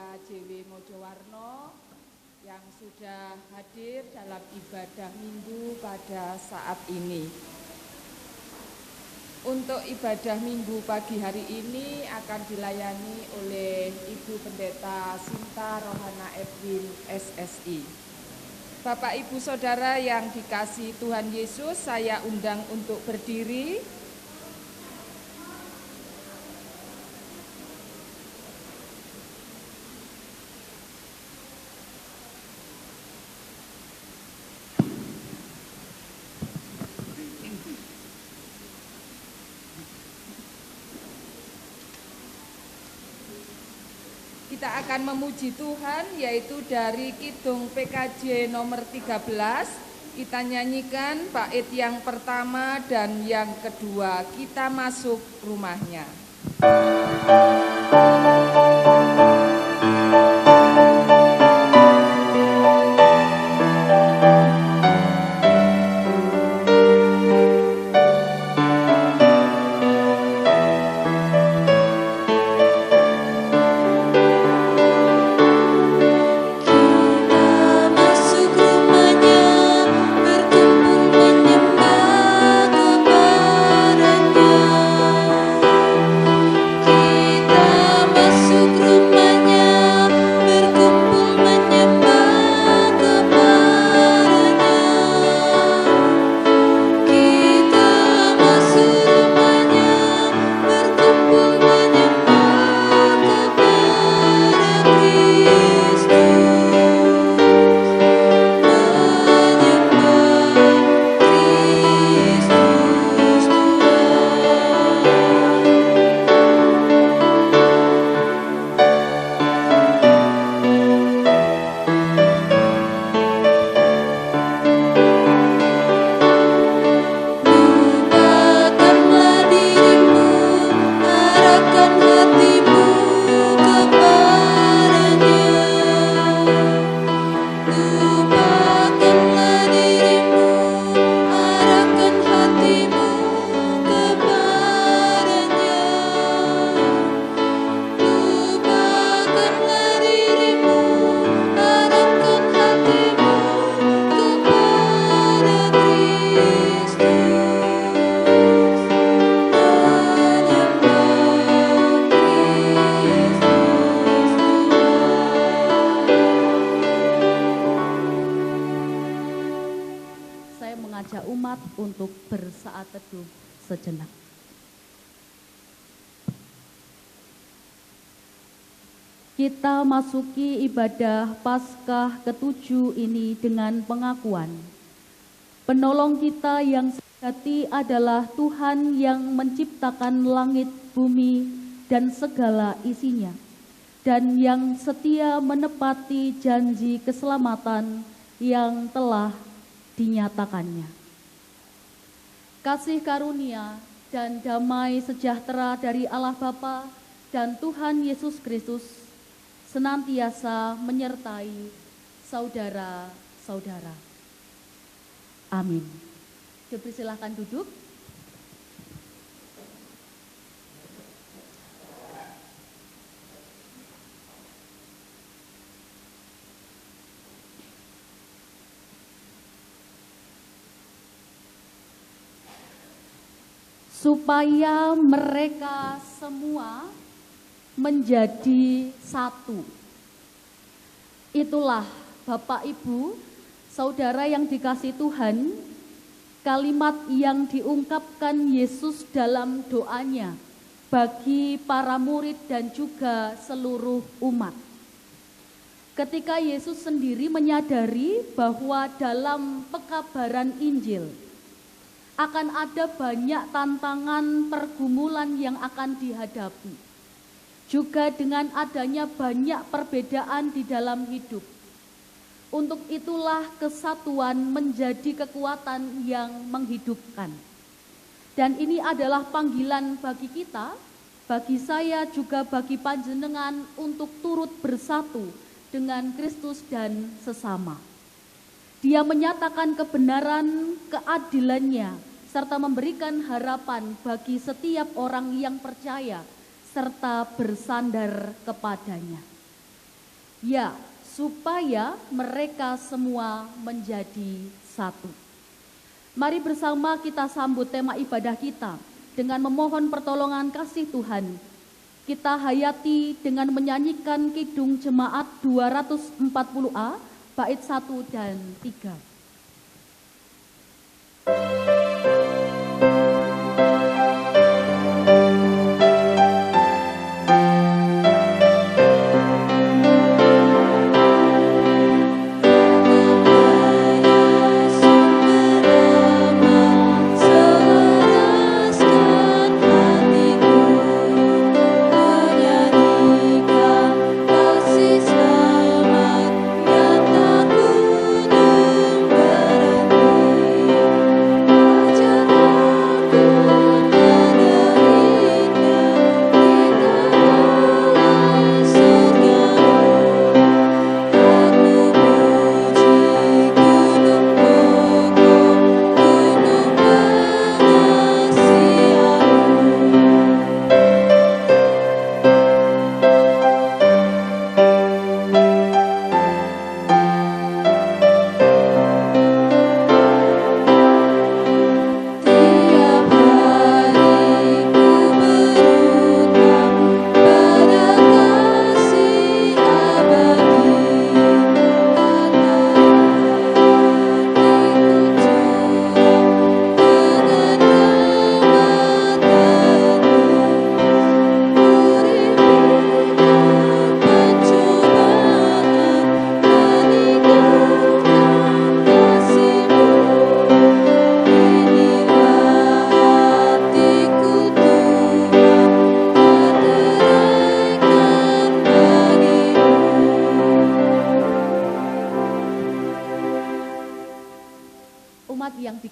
Pendeta JW Mojowarno yang sudah hadir dalam ibadah minggu pada saat ini. Untuk ibadah minggu pagi hari ini akan dilayani oleh Ibu Pendeta Sinta Rohana Edwin SSI. Bapak Ibu Saudara yang dikasihi Tuhan Yesus, saya undang untuk berdiri. Kita akan memuji Tuhan, yaitu dari Kidung PKJ nomor 13. Kita nyanyikan bait yang pertama dan yang kedua, Kita Masuk Rumahnya. Untuk bersaat teduh sejenak. Kita masuki ibadah Paskah ke-7 ini dengan pengakuan penolong kita yang sejati adalah Tuhan yang menciptakan langit, bumi, dan segala isinya, dan yang setia menepati janji keselamatan yang telah dinyatakannya. Kasih karunia dan damai sejahtera dari Allah Bapa dan Tuhan Yesus Kristus senantiasa menyertai saudara-saudara. Amin. Dipersilahkan duduk. Supaya mereka semua menjadi satu. Itulah Bapak Ibu, saudara yang dikasihi Tuhan, kalimat yang diungkapkan Yesus dalam doanya bagi para murid dan juga seluruh umat. Ketika Yesus sendiri menyadari bahwa dalam pekabaran Injil akan ada banyak tantangan pergumulan yang akan dihadapi. Juga dengan adanya banyak perbedaan di dalam hidup. Untuk itulah kesatuan menjadi kekuatan yang menghidupkan. Dan ini adalah panggilan bagi kita, bagi saya juga bagi panjenengan untuk turut bersatu dengan Kristus dan sesama. Dia menyatakan kebenaran, keadilannya, serta memberikan harapan bagi setiap orang yang percaya serta bersandar kepadanya. Ya, supaya mereka semua menjadi satu. Mari bersama kita sambut tema ibadah kita dengan memohon pertolongan kasih Tuhan. Kita hayati dengan menyanyikan Kidung Jemaat 240A, bait 1 dan 3.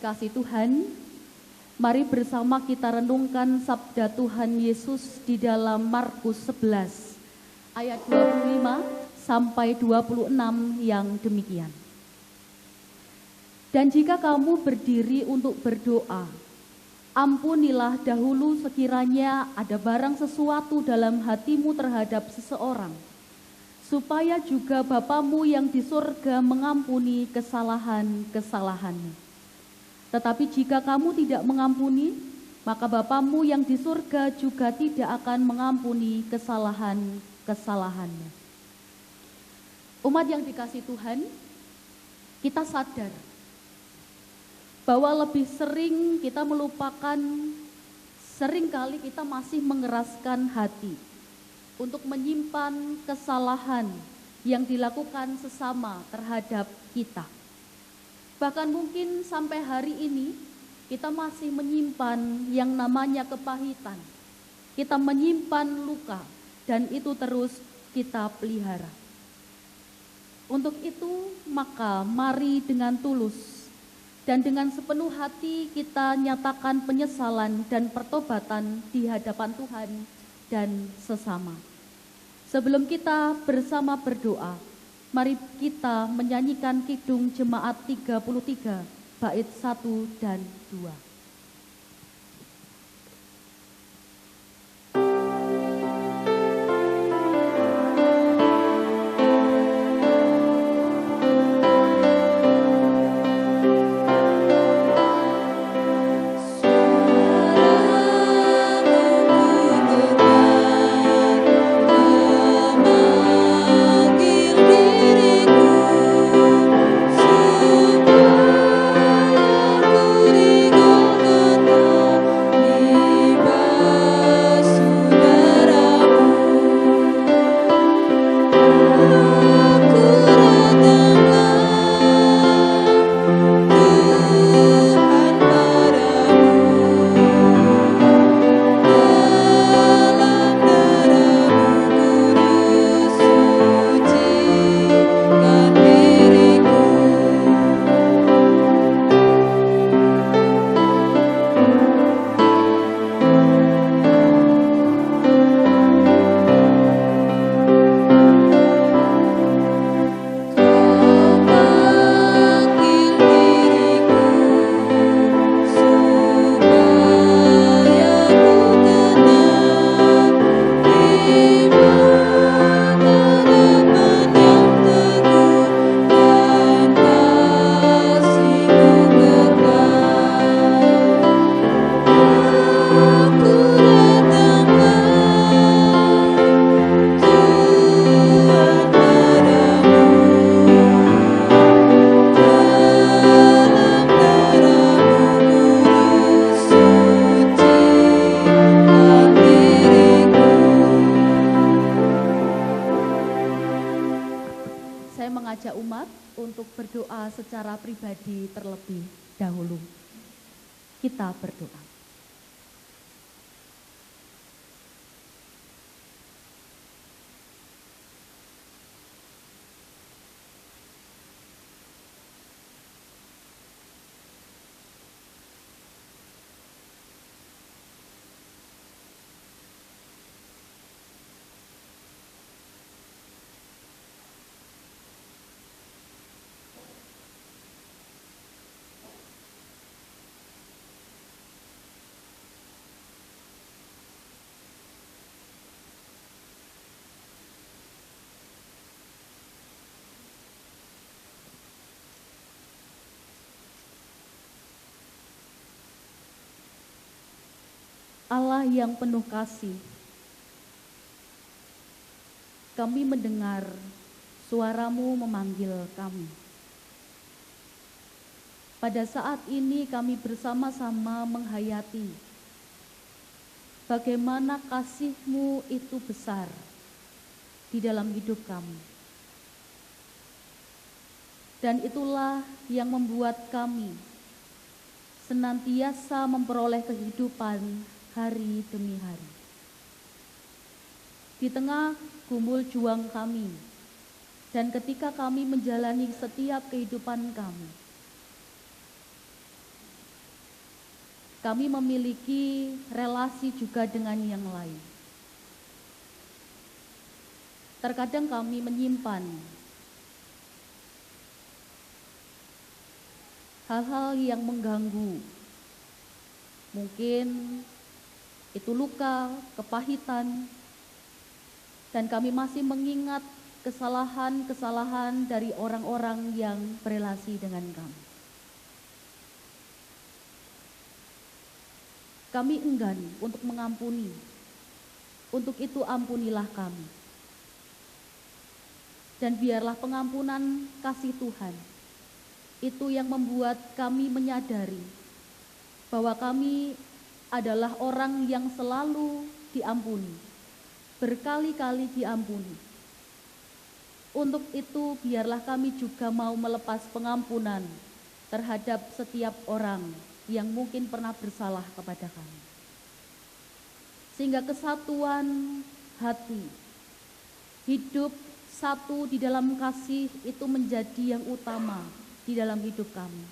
Kasih Tuhan, mari bersama kita renungkan sabda Tuhan Yesus di dalam Markus 11 ayat 25 sampai 26 yang demikian. Dan jika kamu berdiri untuk berdoa, ampunilah dahulu sekiranya ada barang sesuatu dalam hatimu terhadap seseorang, supaya juga Bapamu yang di surga mengampuni kesalahan-kesalahanmu. Tetapi jika kamu tidak mengampuni, maka Bapamu yang di surga juga tidak akan mengampuni kesalahan-kesalahanmu. Umat yang dikasihi Tuhan, kita sadar bahwa lebih sering kita melupakan, seringkali kita masih mengeraskan hati untuk menyimpan kesalahan yang dilakukan sesama terhadap kita. Bahkan mungkin sampai hari ini kita masih menyimpan yang namanya kepahitan. Kita menyimpan luka dan itu terus kita pelihara. Untuk itu maka mari dengan tulus dan dengan sepenuh hati kita nyatakan penyesalan dan pertobatan di hadapan Tuhan dan sesama. Sebelum kita bersama berdoa, mari kita menyanyikan Kidung Jemaat 33, bait 1 dan 2. saya mengajak umat untuk berdoa secara pribadi terlebih dahulu. Kita berdoa. Allah yang penuh kasih, kami mendengar suara-Mu memanggil kami. Pada saat ini kami bersama-sama menghayati bagaimana kasih-Mu itu besar di dalam hidup kami. Dan itulah yang membuat kami senantiasa memperoleh kehidupan hari demi hari. Di tengah gumul juang kami, dan ketika kami menjalani setiap kehidupan kami memiliki relasi juga dengan yang lain. Terkadang kami menyimpan hal-hal yang mengganggu, mungkin itu luka, kepahitan, dan kami masih mengingat kesalahan-kesalahan dari orang-orang yang berelasi dengan kami. Kami enggan untuk mengampuni, untuk itu ampunilah kami. Dan biarlah pengampunan kasih Tuhan itu yang membuat kami menyadari bahwa kami adalah orang yang selalu diampuni, berkali-kali diampuni. Untuk itu biarlah kami juga mau melepas pengampunan terhadap setiap orang yang mungkin pernah bersalah kepada kami. Sehingga kesatuan hati, hidup satu di dalam kasih itu menjadi yang utama di dalam hidup kami.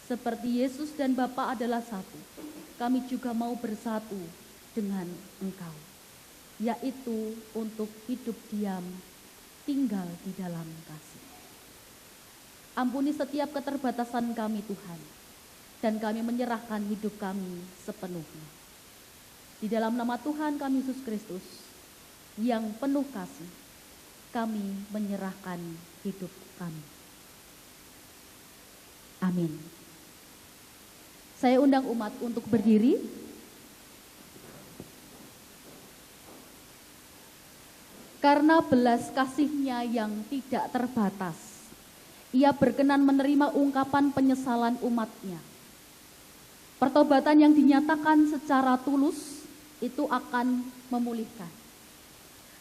Seperti Yesus dan Bapa adalah satu, kami juga mau bersatu dengan Engkau, yaitu untuk hidup diam, tinggal di dalam kasih. Ampuni setiap keterbatasan kami Tuhan, dan kami menyerahkan hidup kami sepenuhnya. Di dalam nama Tuhan kami Yesus Kristus, yang penuh kasih, kami menyerahkan hidup kami. Amin. Saya undang umat untuk berdiri. Karena belas kasih-Nya yang tidak terbatas, Ia berkenan menerima ungkapan penyesalan umat-Nya. Pertobatan yang dinyatakan secara tulus itu akan memulihkan.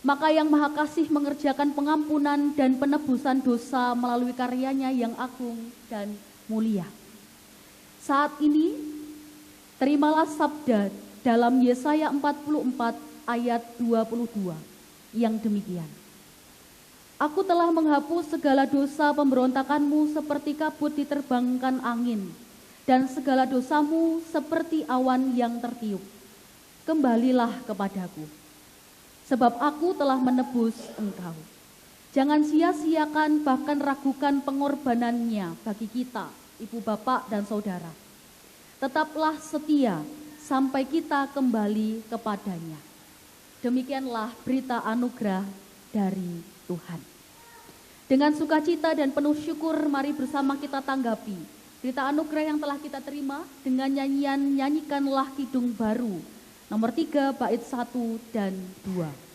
Maka yang Maha Kasih mengerjakan pengampunan dan penebusan dosa melalui karyanya yang agung dan mulia. Saat ini, terimalah sabda dalam Yesaya 44 ayat 22 yang demikian. Aku telah menghapus segala dosa pemberontakanmu seperti kabut diterbangkan angin, dan segala dosamu seperti awan yang tertiup. Kembalilah kepadaku, sebab aku telah menebus engkau. Jangan sia-siakan bahkan ragukan pengorbanannya bagi kita, ibu bapak dan saudara. Tetaplah setia sampai kita kembali kepadanya. Demikianlah berita anugerah dari Tuhan. Dengan sukacita dan penuh syukur, mari bersama kita tanggapi berita anugerah yang telah kita terima dengan nyanyian Nyanyikanlah Kidung Baru, nomor 3, bait 1 dan 2.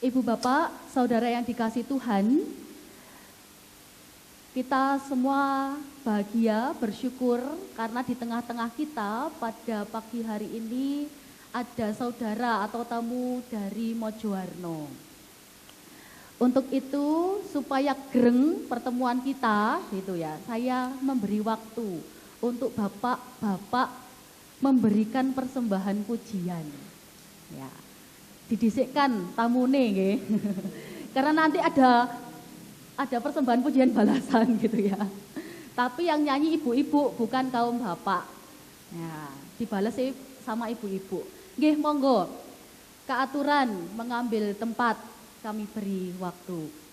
Ibu Bapak, Saudara yang dikasihi Tuhan, kita semua bahagia, bersyukur karena di tengah-tengah kita pada pagi hari ini ada saudara atau tamu dari Mojowarno. Untuk itu supaya gereng pertemuan kita gitu ya, saya memberi waktu untuk bapak-bapak memberikan persembahan pujian. Ya. Didhisikkan tamune nggih. Karena nanti ada persembahan pujian balasan gitu ya. Tapi yang nyanyi ibu-ibu bukan kaum bapak. Ya, dibalas sama ibu-ibu. Nggih monggo. Keaturan mengambil tempat kami beri waktu.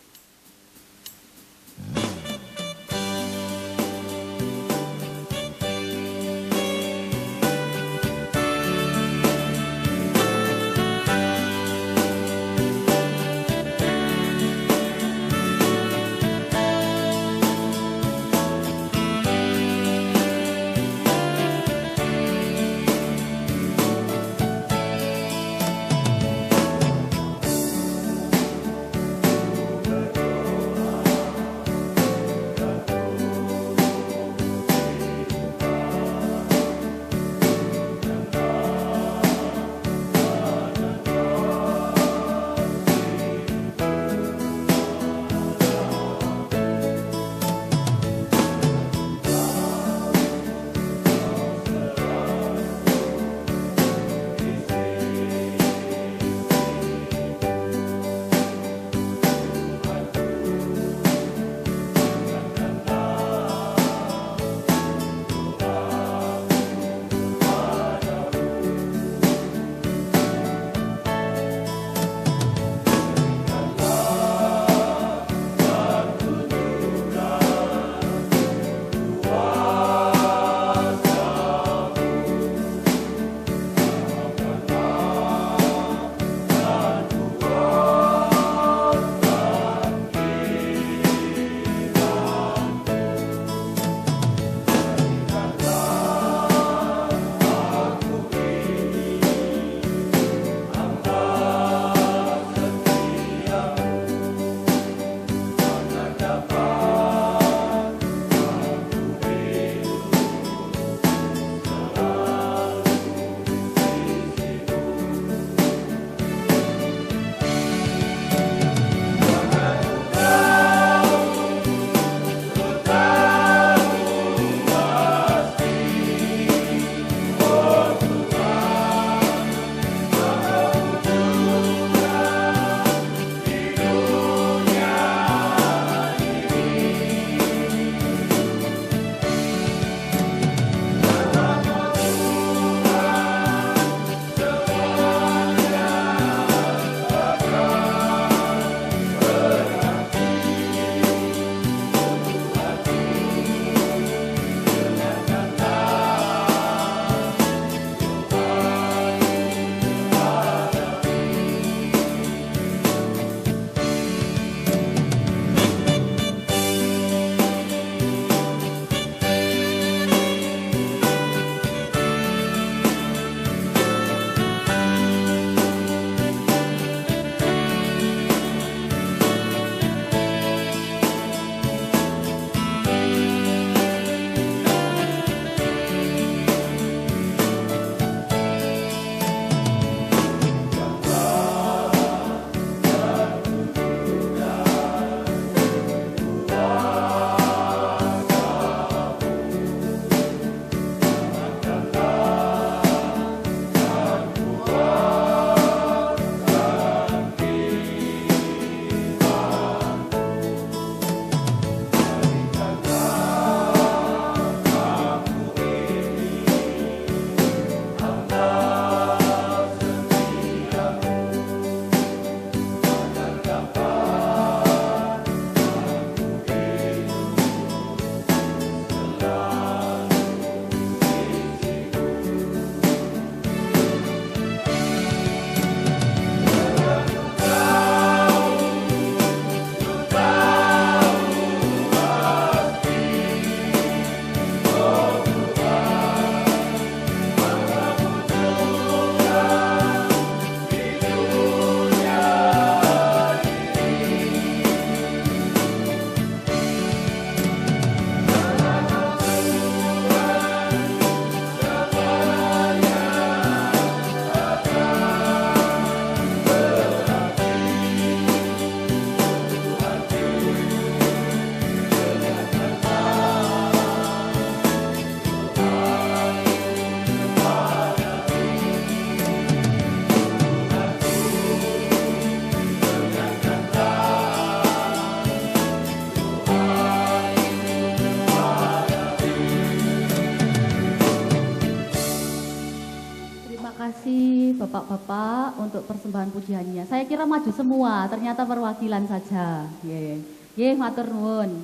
Bapak untuk persembahan pujiannya. Saya kira maju semua, ternyata perwakilan saja. Nggih, matur nuwun.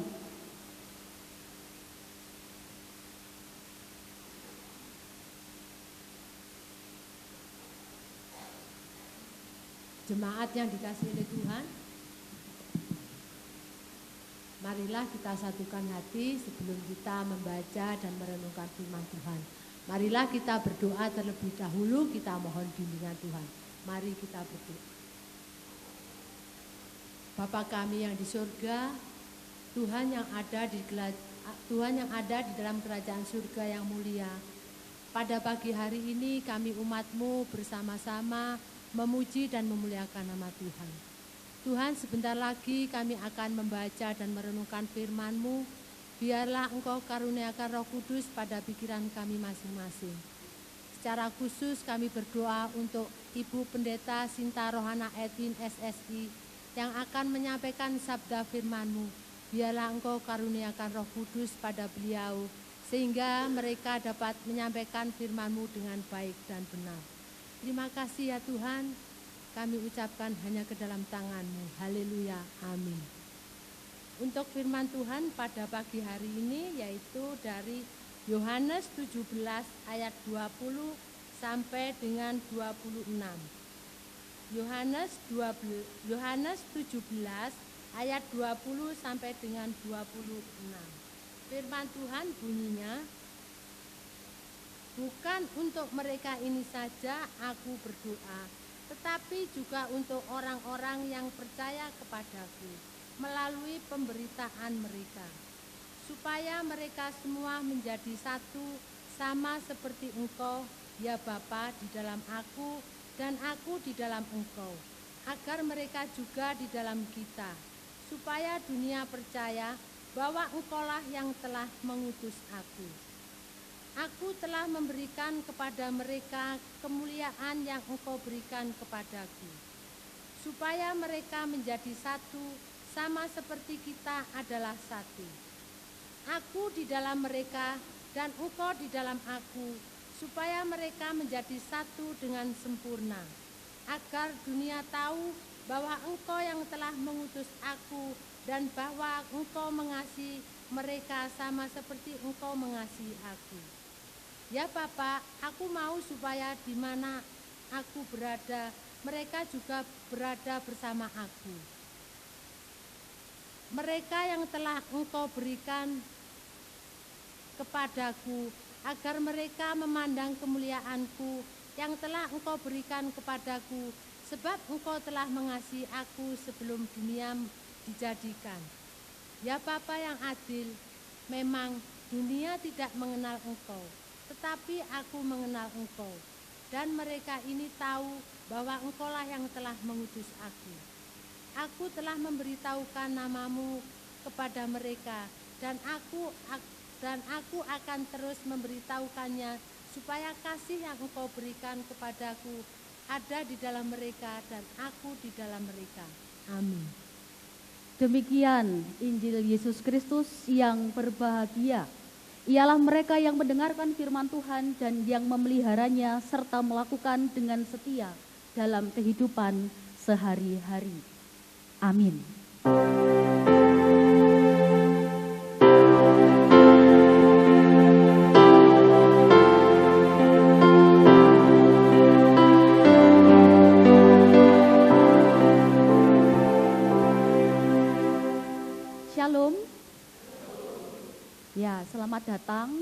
Jemaat yang dikasihi oleh Tuhan, marilah kita satukan hati sebelum kita membaca dan merenungkan firman Tuhan. Marilah kita berdoa terlebih dahulu, kita mohon bimbingan Tuhan. Mari kita berdoa. Bapa kami yang di surga, Tuhan yang ada di dalam kerajaan surga yang mulia. Pada pagi hari ini kami umat-Mu bersama-sama memuji dan memuliakan nama Tuhan. Tuhan, sebentar lagi kami akan membaca dan merenungkan firman-Mu. Biarlah Engkau karuniakan Roh Kudus pada pikiran kami masing-masing. Secara khusus kami berdoa untuk Ibu Pendeta Sinta Rohana Edwin SSI yang akan menyampaikan sabda firman-Mu. Biarlah Engkau karuniakan Roh Kudus pada beliau, sehingga mereka dapat menyampaikan firman-Mu dengan baik dan benar. Terima kasih ya Tuhan, kami ucapkan hanya ke dalam tangan-Mu. Haleluya, amin. Untuk firman Tuhan pada pagi hari ini yaitu dari Yohanes 17 ayat 20 sampai dengan 26. Yohanes 17 ayat 20 sampai dengan 26. Firman Tuhan bunyinya, bukan untuk mereka ini saja aku berdoa, tetapi juga untuk orang-orang yang percaya kepadaku melalui pemberitaan mereka, supaya mereka semua menjadi satu, sama seperti Engkau, ya Bapa, di dalam aku dan aku di dalam Engkau, agar mereka juga di dalam kita, supaya dunia percaya bahwa Engkaulah yang telah mengutus aku. Aku telah memberikan kepada mereka kemuliaan yang Engkau berikan kepadaku, supaya mereka menjadi satu, sama seperti kita adalah satu. Aku di dalam mereka dan Engkau di dalam aku, supaya mereka menjadi satu dengan sempurna, agar dunia tahu bahwa Engkau yang telah mengutus aku dan bahwa Engkau mengasihi mereka sama seperti Engkau mengasihi aku. Ya Bapa, aku mau supaya di mana aku berada, mereka juga berada bersama aku. Mereka yang telah Engkau berikan kepadaku, agar mereka memandang kemuliaanku yang telah Engkau berikan kepadaku, sebab Engkau telah mengasihi aku sebelum dunia dijadikan. Ya Bapa yang adil, memang dunia tidak mengenal Engkau, tetapi aku mengenal Engkau, dan mereka ini tahu bahwa Engkaulah yang telah mengutus aku. Aku telah memberitahukan namamu kepada mereka, dan aku akan terus memberitahukannya, supaya kasih yang Engkau berikan kepadaku ada di dalam mereka dan aku di dalam mereka. Amin. Demikian Injil Yesus Kristus yang berbahagia ialah mereka yang mendengarkan firman Tuhan dan yang memeliharanya serta melakukan dengan setia dalam kehidupan sehari-hari. Amin. Shalom. Ya, selamat datang.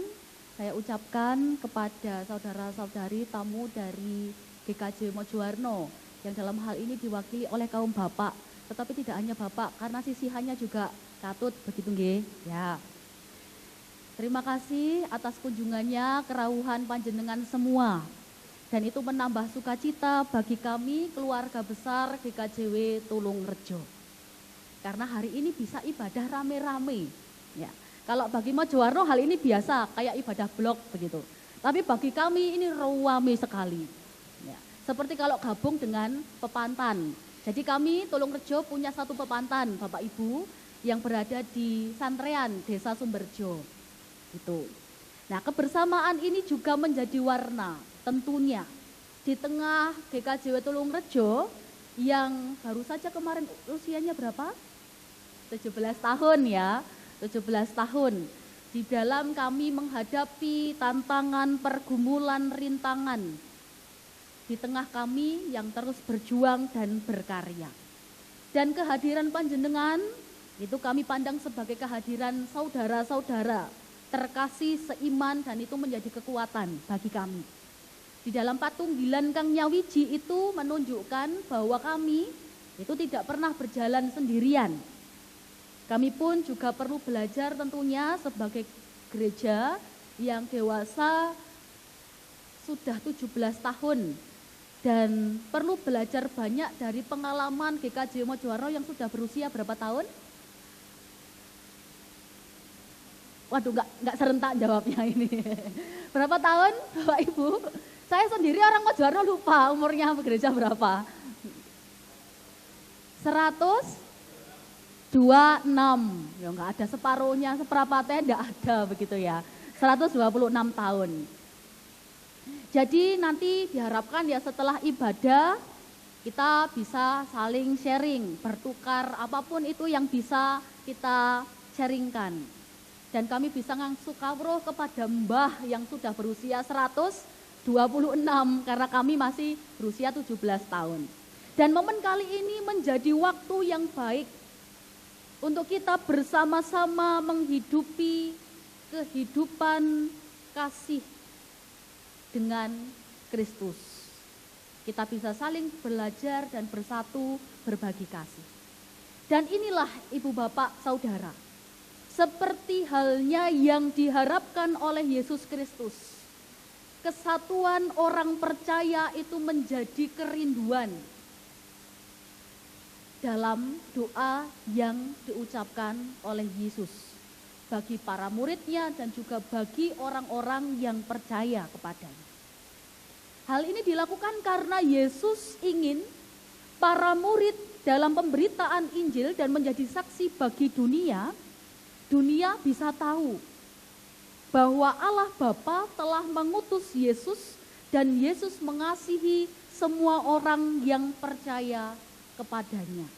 Saya ucapkan kepada saudara-saudari tamu dari GKJ Mojowarno yang dalam hal ini diwakili oleh kaum bapak, tetapi tidak hanya bapak karena sisihannya juga katut, begitu nggih? Ya. Terima kasih atas kunjungannya kerawuhan panjenengan semua. Dan itu menambah sukacita bagi kami keluarga besar GKJW Tulungrejo. Karena hari ini bisa ibadah rame-rame. Ya. Kalau bagi Mojowarno hal ini biasa, kayak ibadah blok begitu. Tapi bagi kami ini ramai sekali. Ya. Seperti kalau gabung dengan Pepantan. Jadi kami Tulungrejo punya satu Pepantan, Bapak Ibu, yang berada di Santrean, Desa Sumberjo. Gitu. Nah, kebersamaan ini juga menjadi warna tentunya. di tengah GKJW Tulungrejo yang baru saja kemarin usianya berapa? 17 tahun ya, 17 tahun. Di dalam kami menghadapi tantangan, pergumulan, rintangan. Di tengah kami yang terus berjuang dan berkarya. Dan kehadiran panjenengan itu kami pandang sebagai kehadiran saudara-saudara terkasih seiman, dan itu menjadi kekuatan bagi kami. Di dalam patunggilan Kang Nyawiji itu menunjukkan bahwa kami itu tidak pernah berjalan sendirian. Kami pun juga perlu belajar tentunya sebagai gereja yang dewasa sudah 17 tahun dan perlu belajar banyak dari pengalaman GKJ Mojowarno yang sudah berusia berapa tahun? Waduh, nggak serentak jawabnya ini. Berapa tahun Bapak Ibu? Saya sendiri orang Mojowarno lupa umurnya gereja berapa. 126, ya nggak ada separuhnya, seperempatnya enggak ada begitu ya. 126 tahun. Jadi nanti diharapkan ya setelah ibadah kita bisa saling sharing, bertukar apapun itu yang bisa kita sharingkan. Dan kami bisa ngangsu kawruh kepada mbah yang sudah berusia 126 karena kami masih berusia 17 tahun. Dan momen kali ini menjadi waktu yang baik untuk kita bersama-sama menghidupi kehidupan kasih dengan Kristus. Kita bisa saling belajar dan bersatu berbagi kasih. Dan inilah Ibu Bapak Saudara, seperti halnya yang diharapkan oleh Yesus Kristus. Kesatuan orang percaya itu menjadi kerinduan dalam doa yang diucapkan oleh Yesus bagi para muridnya dan juga bagi orang-orang yang percaya kepadanya. Hal ini dilakukan karena Yesus ingin para murid dalam pemberitaan Injil dan menjadi saksi bagi dunia bisa tahu bahwa Allah Bapa telah mengutus Yesus dan Yesus mengasihi semua orang yang percaya kepadanya.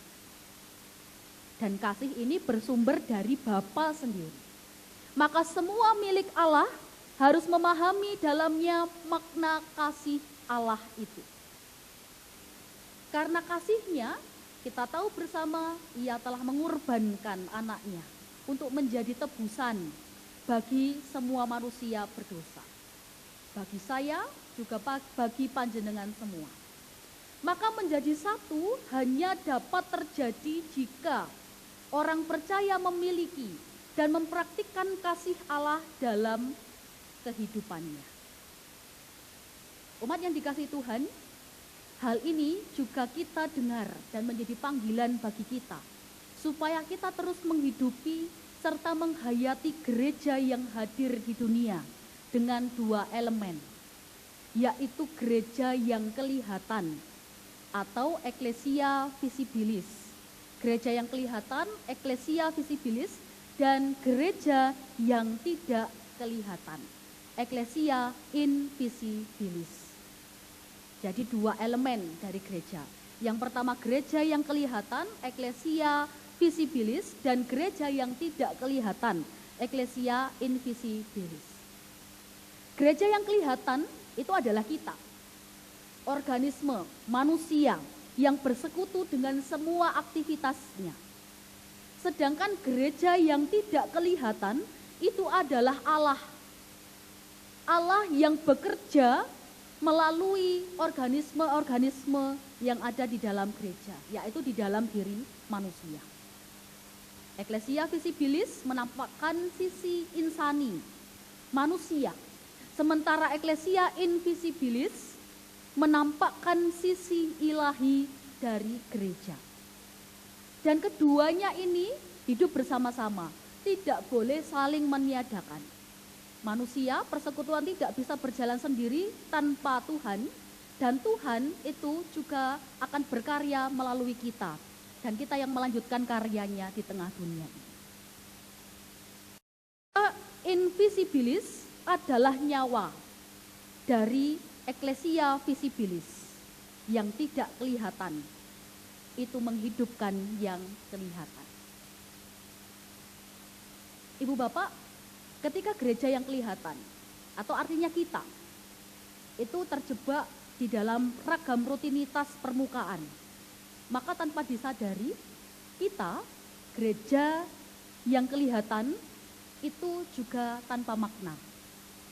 Dan kasih ini bersumber dari Bapa sendiri. Maka semua milik Allah harus memahami dalamnya makna kasih Allah itu. Karena kasihnya, kita tahu bersama ia telah mengorbankan anaknya untuk menjadi tebusan bagi semua manusia berdosa. Bagi saya, juga bagi panjenengan semua. Maka menjadi satu hanya dapat terjadi jika orang percaya memiliki dan mempraktikkan kasih Allah dalam kehidupannya. Umat yang dikasihi Tuhan, hal ini juga kita dengar dan menjadi panggilan bagi kita, supaya kita terus menghidupi serta menghayati gereja yang hadir di dunia dengan dua elemen, yaitu gereja yang kelihatan atau ecclesia visibilis. Gereja yang kelihatan, ecclesia visibilis, dan gereja yang tidak kelihatan, ecclesia invisibilis. Jadi dua elemen dari gereja. Yang pertama gereja yang kelihatan, ecclesia visibilis, dan gereja yang tidak kelihatan, ecclesia invisibilis. Gereja yang kelihatan itu adalah kita, organisme manusia yang bersekutu dengan semua aktivitasnya. Sedangkan gereja yang tidak kelihatan itu adalah Allah. Allah yang bekerja melalui organisme-organisme yang ada di dalam gereja, yaitu di dalam diri manusia. Ecclesia visibilis menampakkan sisi insani manusia, sementara ecclesia invisibilis menampakkan sisi ilahi dari gereja. Dan keduanya ini hidup bersama-sama, tidak boleh saling meniadakan. Manusia, persekutuan tidak bisa berjalan sendiri tanpa Tuhan, dan Tuhan itu juga akan berkarya melalui kita, dan kita yang melanjutkan karyanya di tengah dunia ini. Invisibilis adalah nyawa dari Ecclesia visibilis, yang tidak kelihatan, itu menghidupkan yang kelihatan. Ibu Bapak, ketika gereja yang kelihatan, atau artinya kita, itu terjebak di dalam ragam rutinitas permukaan, maka tanpa disadari, kita, gereja yang kelihatan, itu juga tanpa makna.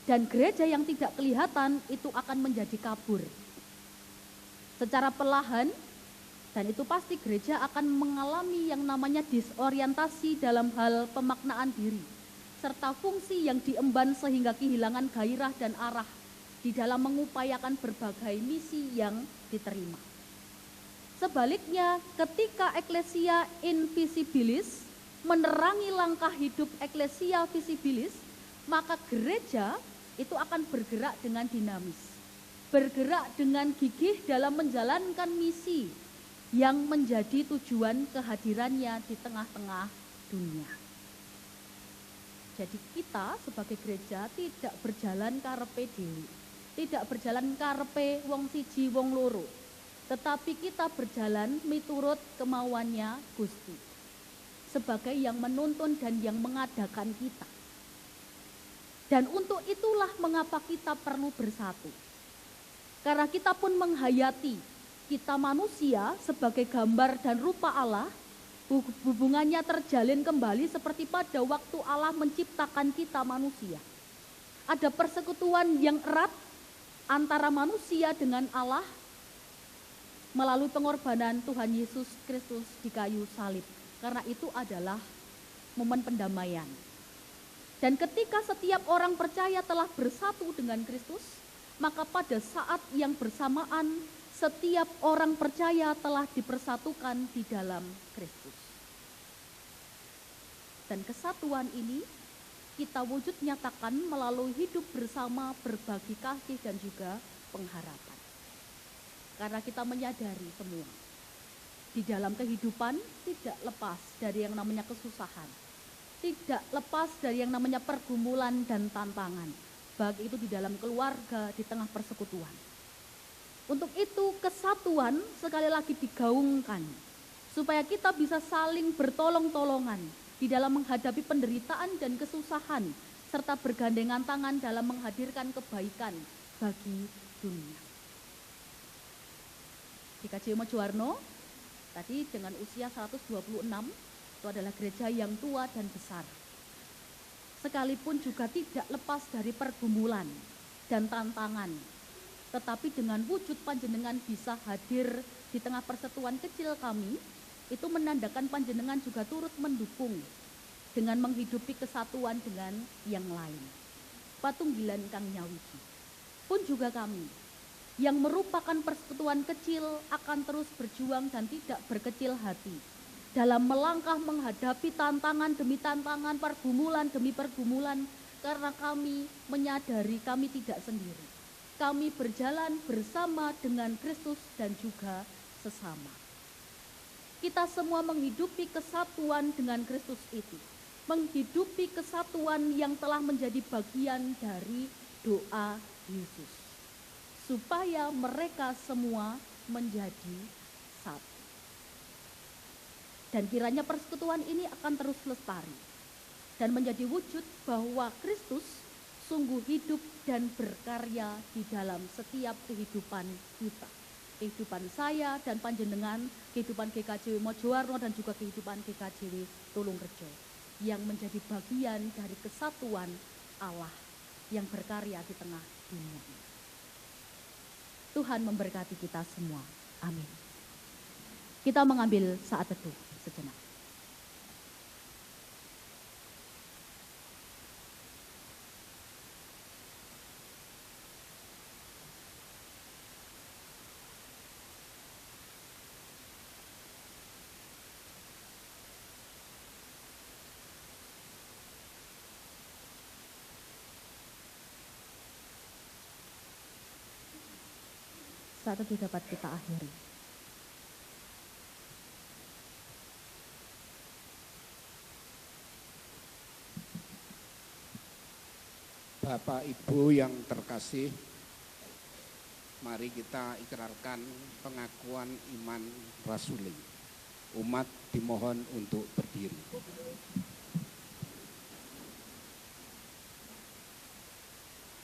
Dan gereja yang tidak kelihatan itu akan menjadi kabur. Secara perlahan, dan itu pasti gereja akan mengalami yang namanya disorientasi dalam hal pemaknaan diri, serta fungsi yang diemban sehingga kehilangan gairah dan arah di dalam mengupayakan berbagai misi yang diterima. Sebaliknya, ketika Ecclesia invisibilis menerangi langkah hidup Ecclesia visibilis, maka gereja itu akan bergerak dengan dinamis, bergerak dengan gigih dalam menjalankan misi yang menjadi tujuan kehadirannya di tengah-tengah dunia. Jadi kita sebagai gereja tidak berjalan karepe dhewe, tidak berjalan karepe wong siji wong loro, tetapi kita berjalan miturut kemauannya Gusti, sebagai yang menuntun dan yang mengadakan kita. Dan untuk itulah mengapa kita perlu bersatu. Karena kita pun menghayati kita manusia sebagai gambar dan rupa Allah, hubungannya terjalin kembali seperti pada waktu Allah menciptakan kita manusia. Ada persekutuan yang erat antara manusia dengan Allah melalui pengorbanan Tuhan Yesus Kristus di kayu salib. Karena itu adalah momen pendamaian. Dan ketika setiap orang percaya telah bersatu dengan Kristus, maka pada saat yang bersamaan setiap orang percaya telah dipersatukan di dalam Kristus. Dan kesatuan ini kita wujud nyatakan melalui hidup bersama, berbagi kasih dan juga pengharapan. Karena kita menyadari semua, di dalam kehidupan tidak lepas dari yang namanya kesusahan. Tidak lepas dari yang namanya pergumulan dan tantangan, baik itu di dalam keluarga, di tengah persekutuan. Untuk itu kesatuan sekali lagi digaungkan, supaya kita bisa saling bertolong-tolongan di dalam menghadapi penderitaan dan kesusahan, serta bergandengan tangan dalam menghadirkan kebaikan bagi dunia. Di KJW Mojowarno, tadi dengan usia 126, itu adalah gereja yang tua dan besar. Sekalipun juga tidak lepas dari pergumulan dan tantangan, tetapi dengan wujud panjenengan bisa hadir di tengah persatuan kecil kami, itu menandakan panjenengan juga turut mendukung dengan menghidupi kesatuan dengan yang lain. Patunggilan Kang Nyawiji. Pun juga kami, yang merupakan persekutuan kecil akan terus berjuang dan tidak berkecil hati dalam melangkah menghadapi tantangan demi tantangan, pergumulan demi pergumulan, karena kami menyadari kami tidak sendiri. Kami berjalan bersama dengan Kristus dan juga sesama. Kita semua menghidupi kesatuan dengan Kristus itu, menghidupi kesatuan yang telah menjadi bagian dari doa Yesus, supaya mereka semua menjadi satu. Dan kiranya persekutuan ini akan terus lestari dan menjadi wujud bahwa Kristus sungguh hidup dan berkarya di dalam setiap kehidupan kita. Kehidupan saya dan panjenengan, kehidupan GKJW Mojowarno dan juga kehidupan GKJW Tulungrejo, yang menjadi bagian dari kesatuan Allah yang berkarya di tengah dunia. Tuhan memberkati kita semua. Amin. Kita mengambil saat teduh sejenak. Saat teduh dapat kita akhiri. Bapak Ibu yang terkasih, Mari kita ikrarkan pengakuan iman rasuli. Umat dimohon untuk berdiri.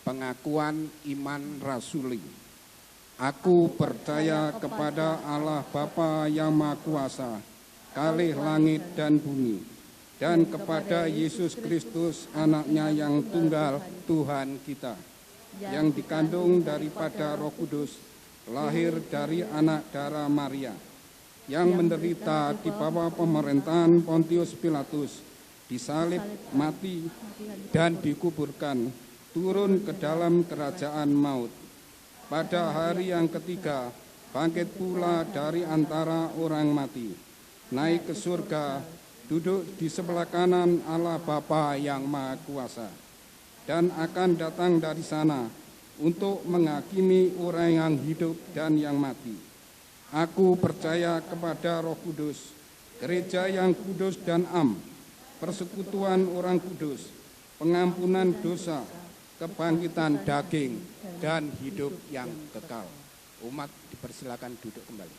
Pengakuan iman rasuli. Aku percaya kepada Allah Bapa yang Maha Kuasa, kalih langit dan bumi, dan kepada Yesus Kristus anaknya yang tunggal Tuhan kita, yang dikandung daripada Roh Kudus, lahir dari anak darah Maria, yang menderita di bawah pemerintahan Pontius Pilatus, disalib, mati, dan dikuburkan, turun ke dalam kerajaan maut. Pada hari yang ketiga, bangkit pula dari antara orang mati, naik ke surga, duduk di sebelah kanan Allah Bapa yang Maha Kuasa, dan akan datang dari sana untuk menghakimi orang yang hidup dan yang mati. Aku percaya kepada Roh Kudus, gereja yang kudus dan am, persekutuan orang kudus, pengampunan dosa, kebangkitan daging, dan hidup yang kekal. Umat dipersilakan duduk kembali.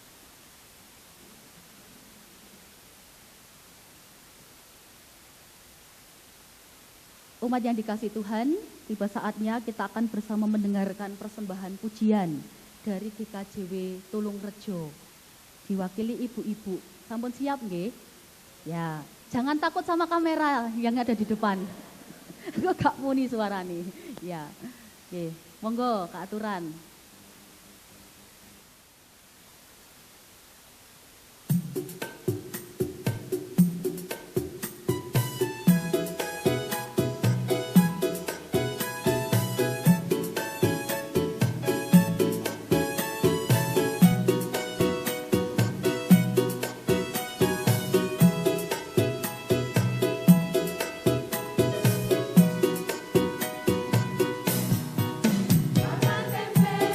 Umat yang dikasihi Tuhan, tiba saatnya kita akan bersama mendengarkan persembahan pujian dari GKJW Tulungrejo. Diwakili ibu-ibu. Sampun siap nggih? Ya, jangan takut sama kamera yang ada di depan. Kok gak muni suarane. Ya. Oke, monggo keaturan. Tempe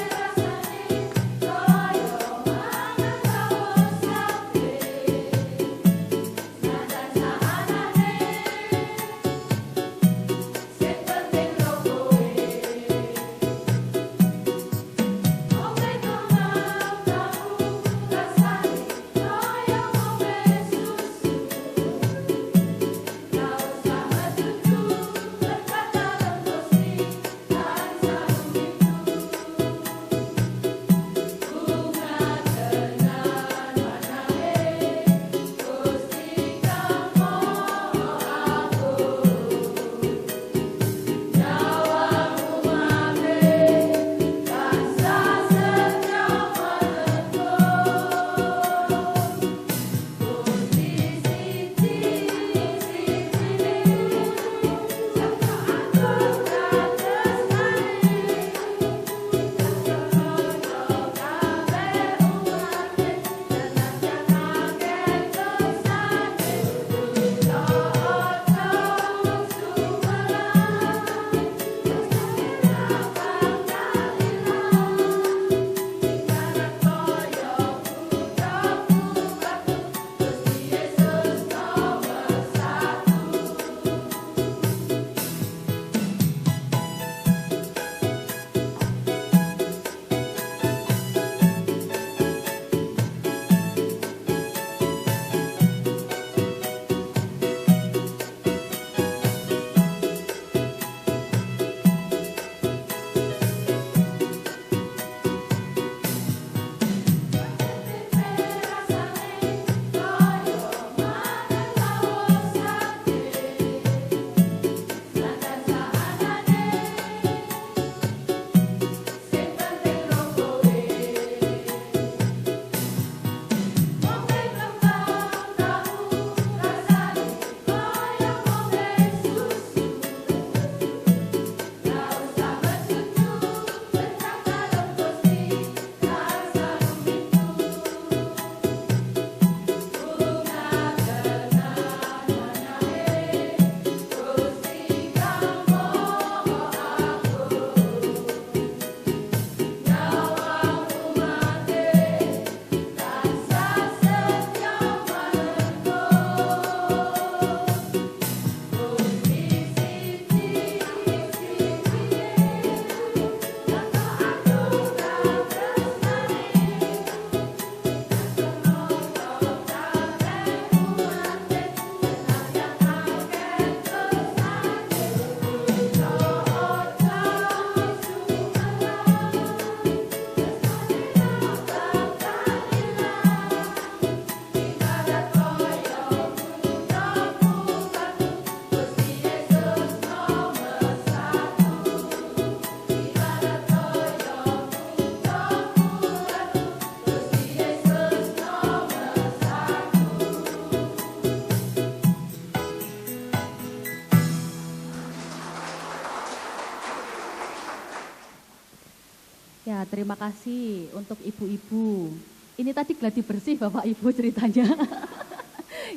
terima kasih untuk ibu-ibu. Ini tadi gladi bersih Bapak Ibu ceritanya.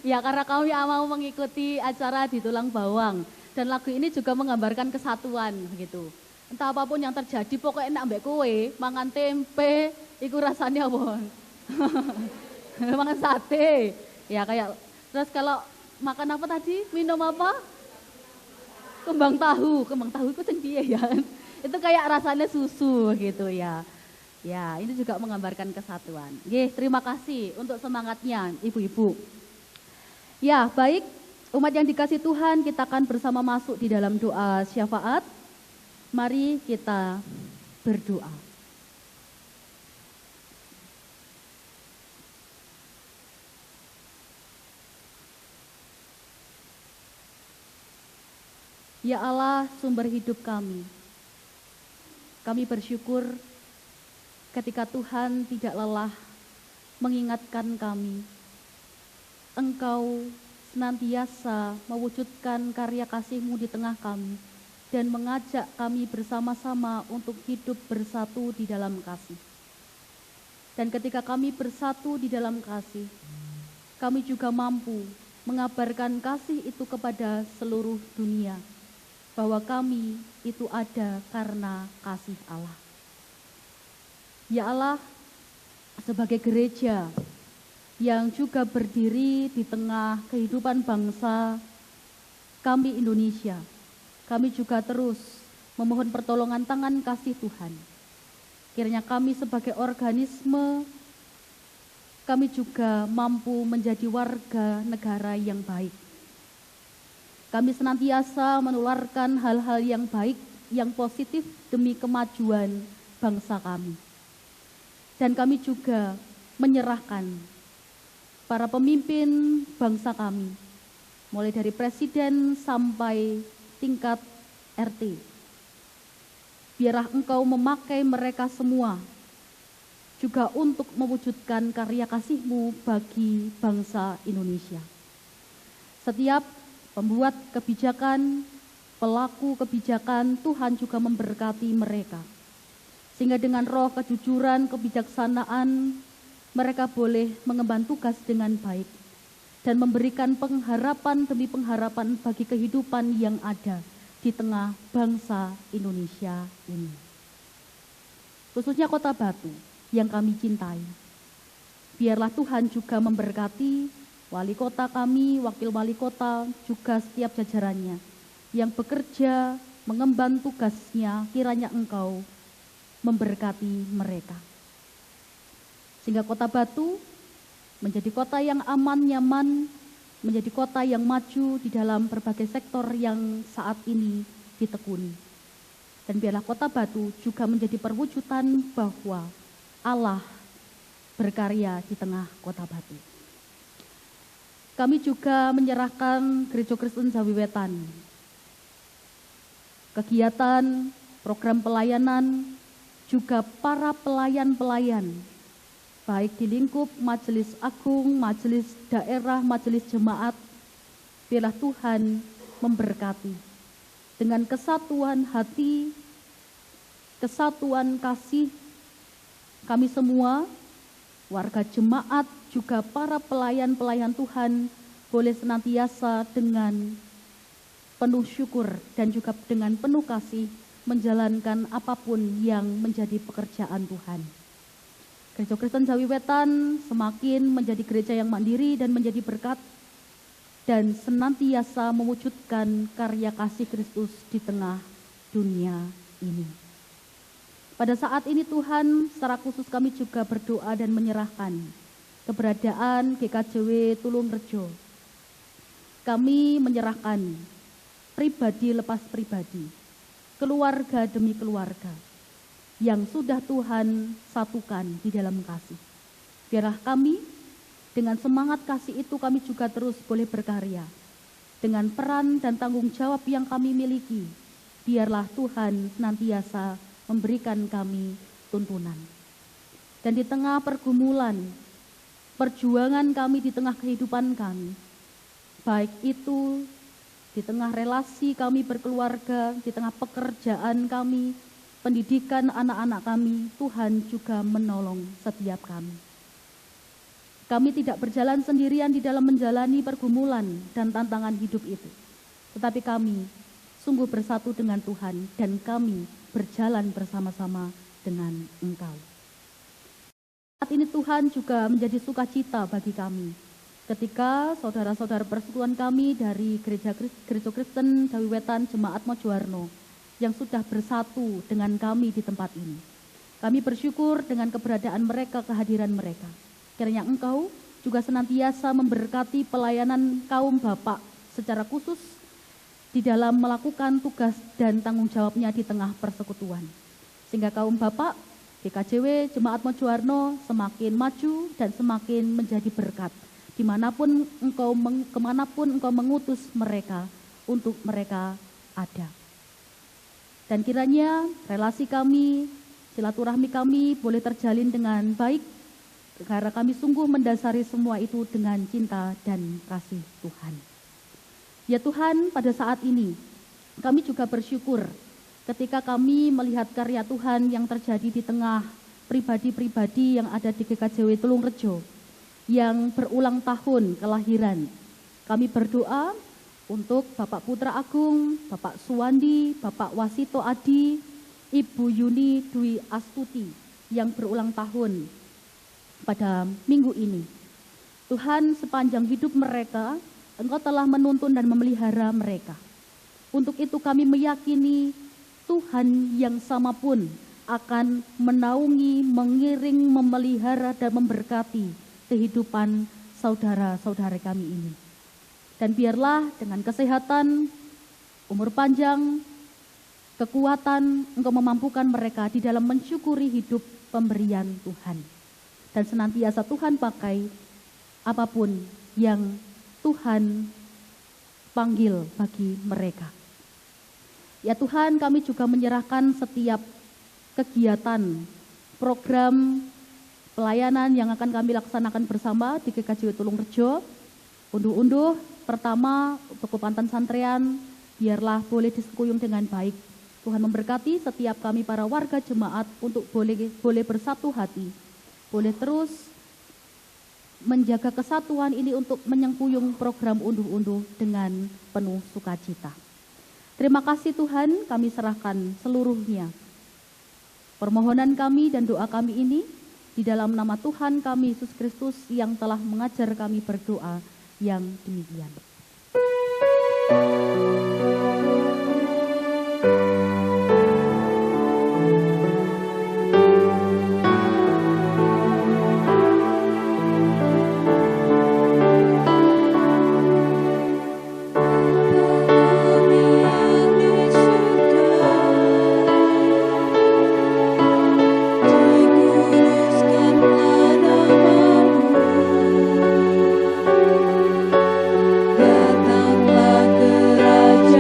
Ya karena kami mau mengikuti acara di Tulang Bawang. Dan lagu ini juga menggambarkan kesatuan begitu. Entah apapun yang terjadi pokoknya enak mbak kowe, mangan tempe, iku rasanya apa? Mangan sate. Ya kayak, terus kalau makan apa tadi? Minum apa? Kembang tahu itu piye ya. Itu kayak rasanya susu gitu ya. Ya, ini juga menggambarkan kesatuan. Nggih, terima kasih untuk semangatnya ibu-ibu. Ya, baik, umat yang dikasih Tuhan, kita akan bersama masuk di dalam doa syafaat. Mari kita berdoa. Ya Allah, sumber hidup kami bersyukur ketika Tuhan tidak lelah mengingatkan kami. Engkau senantiasa mewujudkan karya kasih-Mu di tengah kami dan mengajak kami bersama-sama untuk hidup bersatu di dalam kasih. Dan ketika kami bersatu di dalam kasih, kami juga mampu mengabarkan kasih itu kepada seluruh dunia, bahwa kami itu ada karena kasih Allah. Ya Allah, sebagai gereja yang juga berdiri di tengah kehidupan bangsa kami Indonesia, kami juga terus memohon pertolongan tangan kasih Tuhan. Kiranya kami sebagai organisme, kami juga mampu menjadi warga negara yang baik. Kami senantiasa menularkan hal-hal yang baik, yang positif demi kemajuan bangsa kami. Dan kami juga menyerahkan para pemimpin bangsa kami, mulai dari presiden sampai tingkat RT. Biarlah Engkau memakai mereka semua juga untuk mewujudkan karya kasih-Mu bagi bangsa Indonesia. Setiap pembuat kebijakan, pelaku kebijakan, Tuhan juga memberkati mereka. Sehingga dengan roh kejujuran, kebijaksanaan, mereka boleh mengemban tugas dengan baik dan memberikan pengharapan demi pengharapan bagi kehidupan yang ada di tengah bangsa Indonesia ini. Khususnya Kota Batu yang kami cintai. Biarlah Tuhan juga memberkati wali kota kami, wakil wali kota, juga setiap jajarannya yang bekerja mengemban tugasnya, kiranya Engkau memberkati mereka. Sehingga Kota Batu menjadi kota yang aman, nyaman, menjadi kota yang maju di dalam berbagai sektor yang saat ini ditekuni. Dan biarlah Kota Batu juga menjadi perwujudan bahwa Allah berkarya di tengah Kota Batu. Kami juga menyerahkan Gereja Kristen Jawi Wetan, kegiatan, program pelayanan, juga para pelayan-pelayan, baik di lingkup majelis agung, majelis daerah, majelis jemaat. Biarlah Tuhan memberkati dengan kesatuan hati, kesatuan kasih, kami semua, warga jemaat, juga para pelayan-pelayan Tuhan boleh senantiasa dengan penuh syukur dan juga dengan penuh kasih menjalankan apapun yang menjadi pekerjaan Tuhan. Gereja Kristen Jawi Wetan semakin menjadi gereja yang mandiri dan menjadi berkat dan senantiasa mewujudkan karya kasih Kristus di tengah dunia ini. Pada saat ini Tuhan, secara khusus kami juga berdoa dan menyerahkan keberadaan GKJW Tulungrejo. Kami menyerahkan pribadi lepas pribadi, keluarga demi keluarga yang sudah Tuhan satukan di dalam kasih. Biarlah kami dengan semangat kasih itu kami juga terus boleh berkarya. Dengan peran dan tanggung jawab yang kami miliki, biarlah Tuhan senantiasa memberikan kami tuntunan. Dan di tengah pergumulan, perjuangan kami, di tengah kehidupan kami, baik itu di tengah relasi kami berkeluarga, di tengah pekerjaan kami, pendidikan anak-anak kami, Tuhan juga menolong setiap kami. Kami tidak berjalan sendirian di dalam menjalani pergumulan dan tantangan hidup itu. Tetapi kami sungguh bersatu dengan Tuhan dan kami berjalan bersama-sama dengan Engkau. Saat ini Tuhan juga menjadi sukacita bagi kami. Ketika saudara-saudara persekutuan kami dari Gereja Kristen Dawi Wetan Jemaat Mojowarno yang sudah bersatu dengan kami di tempat ini. Kami bersyukur dengan keberadaan mereka, kehadiran mereka. Kiranya Engkau juga senantiasa memberkati pelayanan kaum Bapak secara khusus di dalam melakukan tugas dan tanggung jawabnya di tengah persekutuan. Sehingga kaum Bapak GKJW Jemaat Mojowarno semakin maju dan semakin menjadi berkat. Kemanapun engkau mengutus mereka, untuk mereka ada. Dan kiranya relasi kami, silaturahmi kami boleh terjalin dengan baik, karena kami sungguh mendasari semua itu dengan cinta dan kasih Tuhan. Ya Tuhan, pada saat ini kami juga bersyukur ketika kami melihat karya Tuhan yang terjadi di tengah pribadi-pribadi yang ada di GKJW Tulungrejo yang berulang tahun kelahiran. Kami berdoa untuk Bapak Putra Agung, Bapak Suwandi, Bapak Wasito Adi, Ibu Yuni Dwi Astuti yang berulang tahun pada minggu ini. Tuhan, sepanjang hidup mereka, Engkau telah menuntun dan memelihara mereka. Untuk itu kami meyakini Tuhan yang sama pun akan menaungi, mengiring, memelihara dan memberkati kehidupan saudara-saudara kami ini. Dan biarlah dengan kesehatan, umur panjang, kekuatan, Engkau memampukan mereka di dalam mensyukuri hidup pemberian Tuhan. Dan senantiasa Tuhan pakai apapun yang Tuhan panggil bagi mereka. Ya Tuhan, kami juga menyerahkan setiap kegiatan, program, pelayanan yang akan kami laksanakan bersama di GKJW Tulungrejo. Unduh-unduh pertama untuk Kepantan Santrean, biarlah boleh disekuyung dengan baik. Tuhan memberkati setiap kami para warga jemaat untuk boleh bersatu hati, boleh terus menjaga kesatuan ini untuk menyengkuyung program unduh-unduh dengan penuh sukacita. Terima kasih Tuhan, kami serahkan seluruhnya. Permohonan kami dan doa kami ini di dalam nama Tuhan kami Yesus Kristus yang telah mengajar kami berdoa yang demikian. Datanglah kerajaan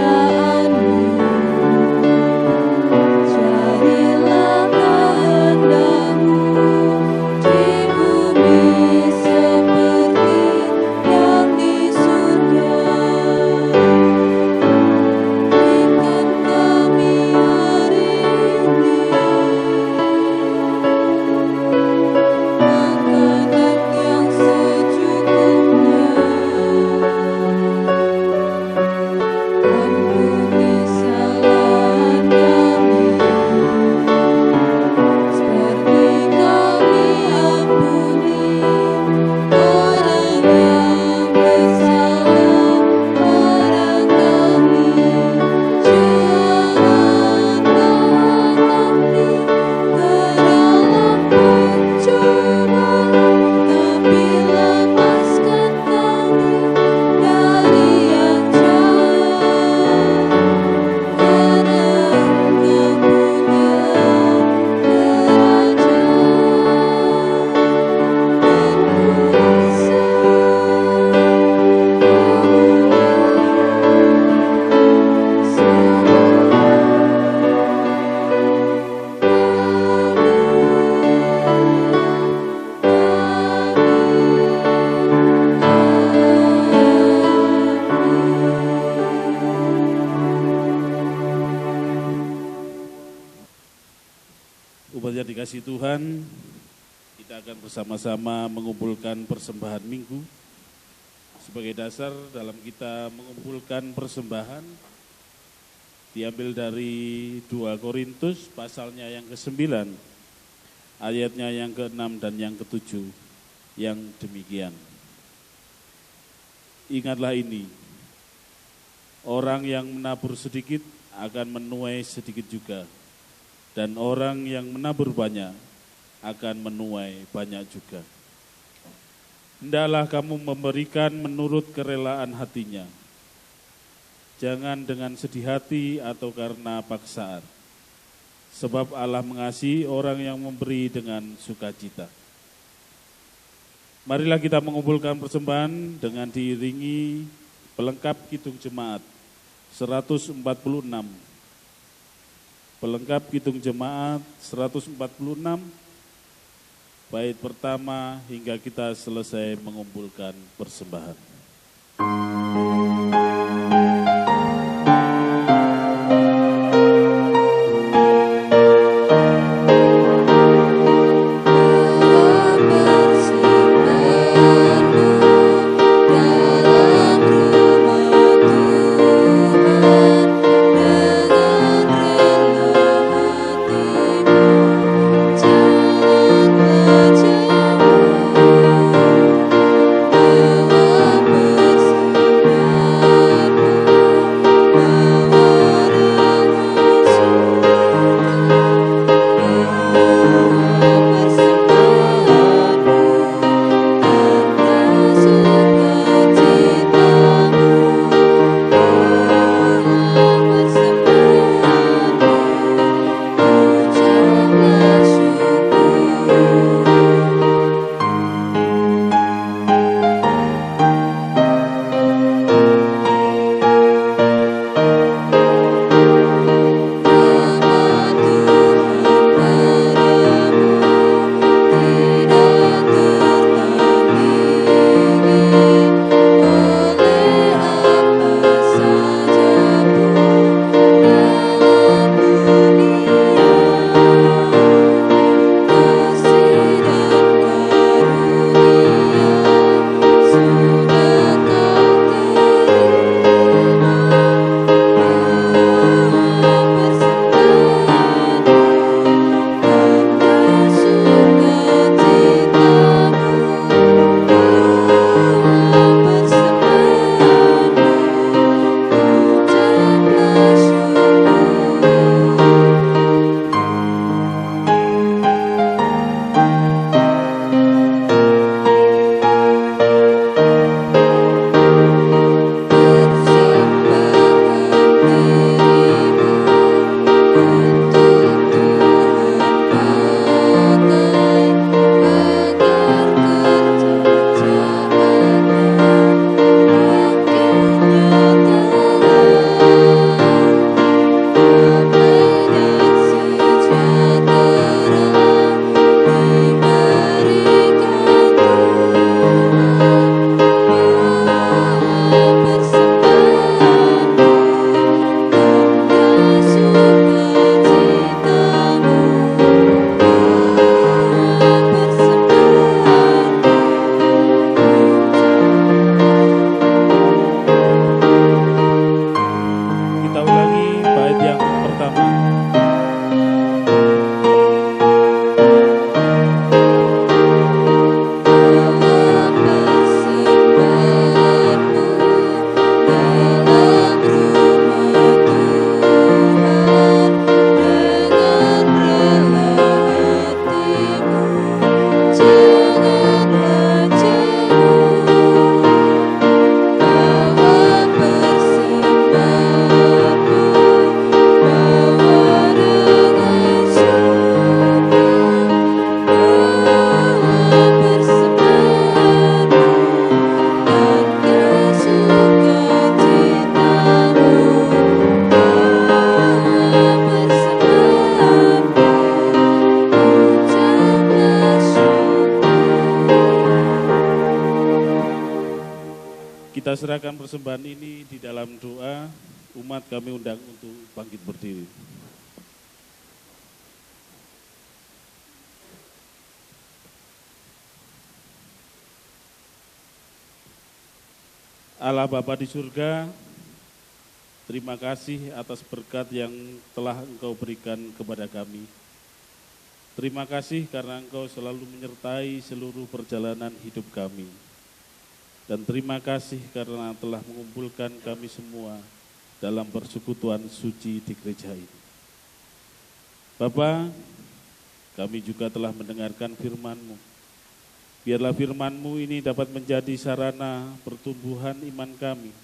dikasihi Tuhan, kita akan bersama-sama mengumpulkan persembahan minggu. Sebagai dasar dalam kita mengumpulkan persembahan, diambil dari 2 Korintus pasalnya yang ke-9, ayatnya yang ke-6 dan yang ke-7, yang demikian. Ingatlah ini, orang yang menabur sedikit akan menuai sedikit juga, dan orang yang menabur banyak akan menuai banyak juga. Hendaklah kamu memberikan menurut kerelaan hatinya, jangan dengan sedih hati atau karena paksaan, sebab Allah mengasihi orang yang memberi dengan sukacita. Marilah kita mengumpulkan persembahan dengan diiringi pelengkap Kidung Jemaat 146. Pelengkap Kidung Jemaat 146, bait pertama hingga kita selesai mengumpulkan persembahan. Kita serahkan persembahan ini di dalam doa, umat kami undang untuk bangkit berdiri. Allah Bapa di surga, terima kasih atas berkat yang telah Engkau berikan kepada kami. Terima kasih karena Engkau selalu menyertai seluruh perjalanan hidup kami. Dan terima kasih karena telah mengumpulkan kami semua dalam persekutuan suci di gereja ini. Bapa, kami juga telah mendengarkan firman-Mu. Biarlah firman-Mu ini dapat menjadi sarana pertumbuhan iman kami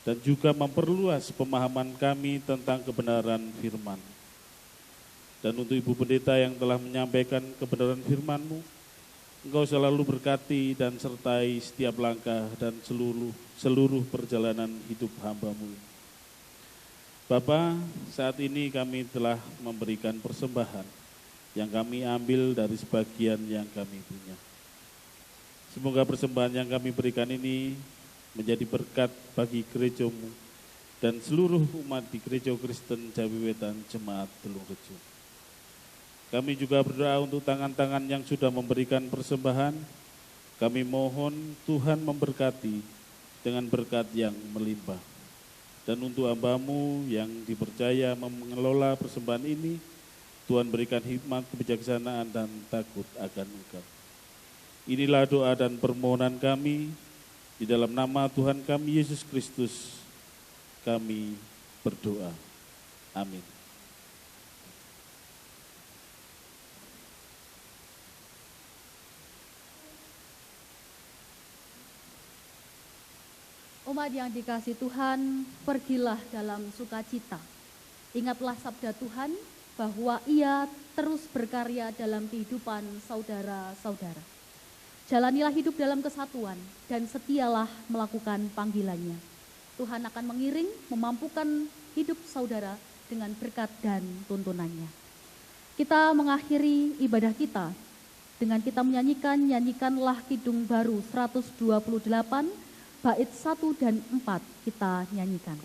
dan juga memperluas pemahaman kami tentang kebenaran firman. Dan untuk Ibu Pendeta yang telah menyampaikan kebenaran firman-Mu, Engkau selalu berkati dan sertai setiap langkah dan seluruh perjalanan hidup hamba-Mu. Bapa, saat ini kami telah memberikan persembahan yang kami ambil dari sebagian yang kami punya. Semoga persembahan yang kami berikan ini menjadi berkat bagi gereja-Mu dan seluruh umat di Gereja Kristen Jawi Wetan Jemaat Tulungrejo. Kami juga berdoa untuk tangan-tangan yang sudah memberikan persembahan. Kami mohon Tuhan memberkati dengan berkat yang melimpah. Dan untuk hamba-Mu yang dipercaya mengelola persembahan ini, Tuhan berikan hikmat, kebijaksanaan, dan takut akan Engkau. Inilah doa dan permohonan kami, di dalam nama Tuhan kami Yesus Kristus, kami berdoa. Amin. Umat yang dikasihi Tuhan, pergilah dalam sukacita. Ingatlah sabda Tuhan bahwa Ia terus berkarya dalam kehidupan saudara-saudara. Jalanilah hidup dalam kesatuan dan setialah melakukan panggilannya. Tuhan akan mengiring, memampukan hidup saudara dengan berkat dan tuntunannya. Kita mengakhiri ibadah kita dengan kita nyanyikanlah Kidung Baru 128, bait 1 dan 4 kita nyanyikan.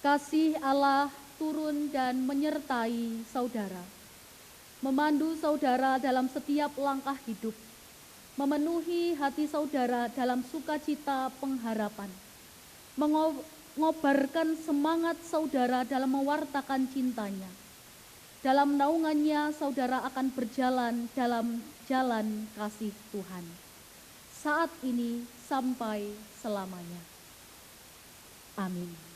Kasih Allah turun dan menyertai saudara, memandu saudara dalam setiap langkah hidup, memenuhi hati saudara dalam sukacita pengharapan, mengobarkan semangat saudara dalam mewartakan cintanya, Dalam naungannya, saudara akan berjalan dalam jalan kasih Tuhan. Saat ini sampai selamanya. Amin.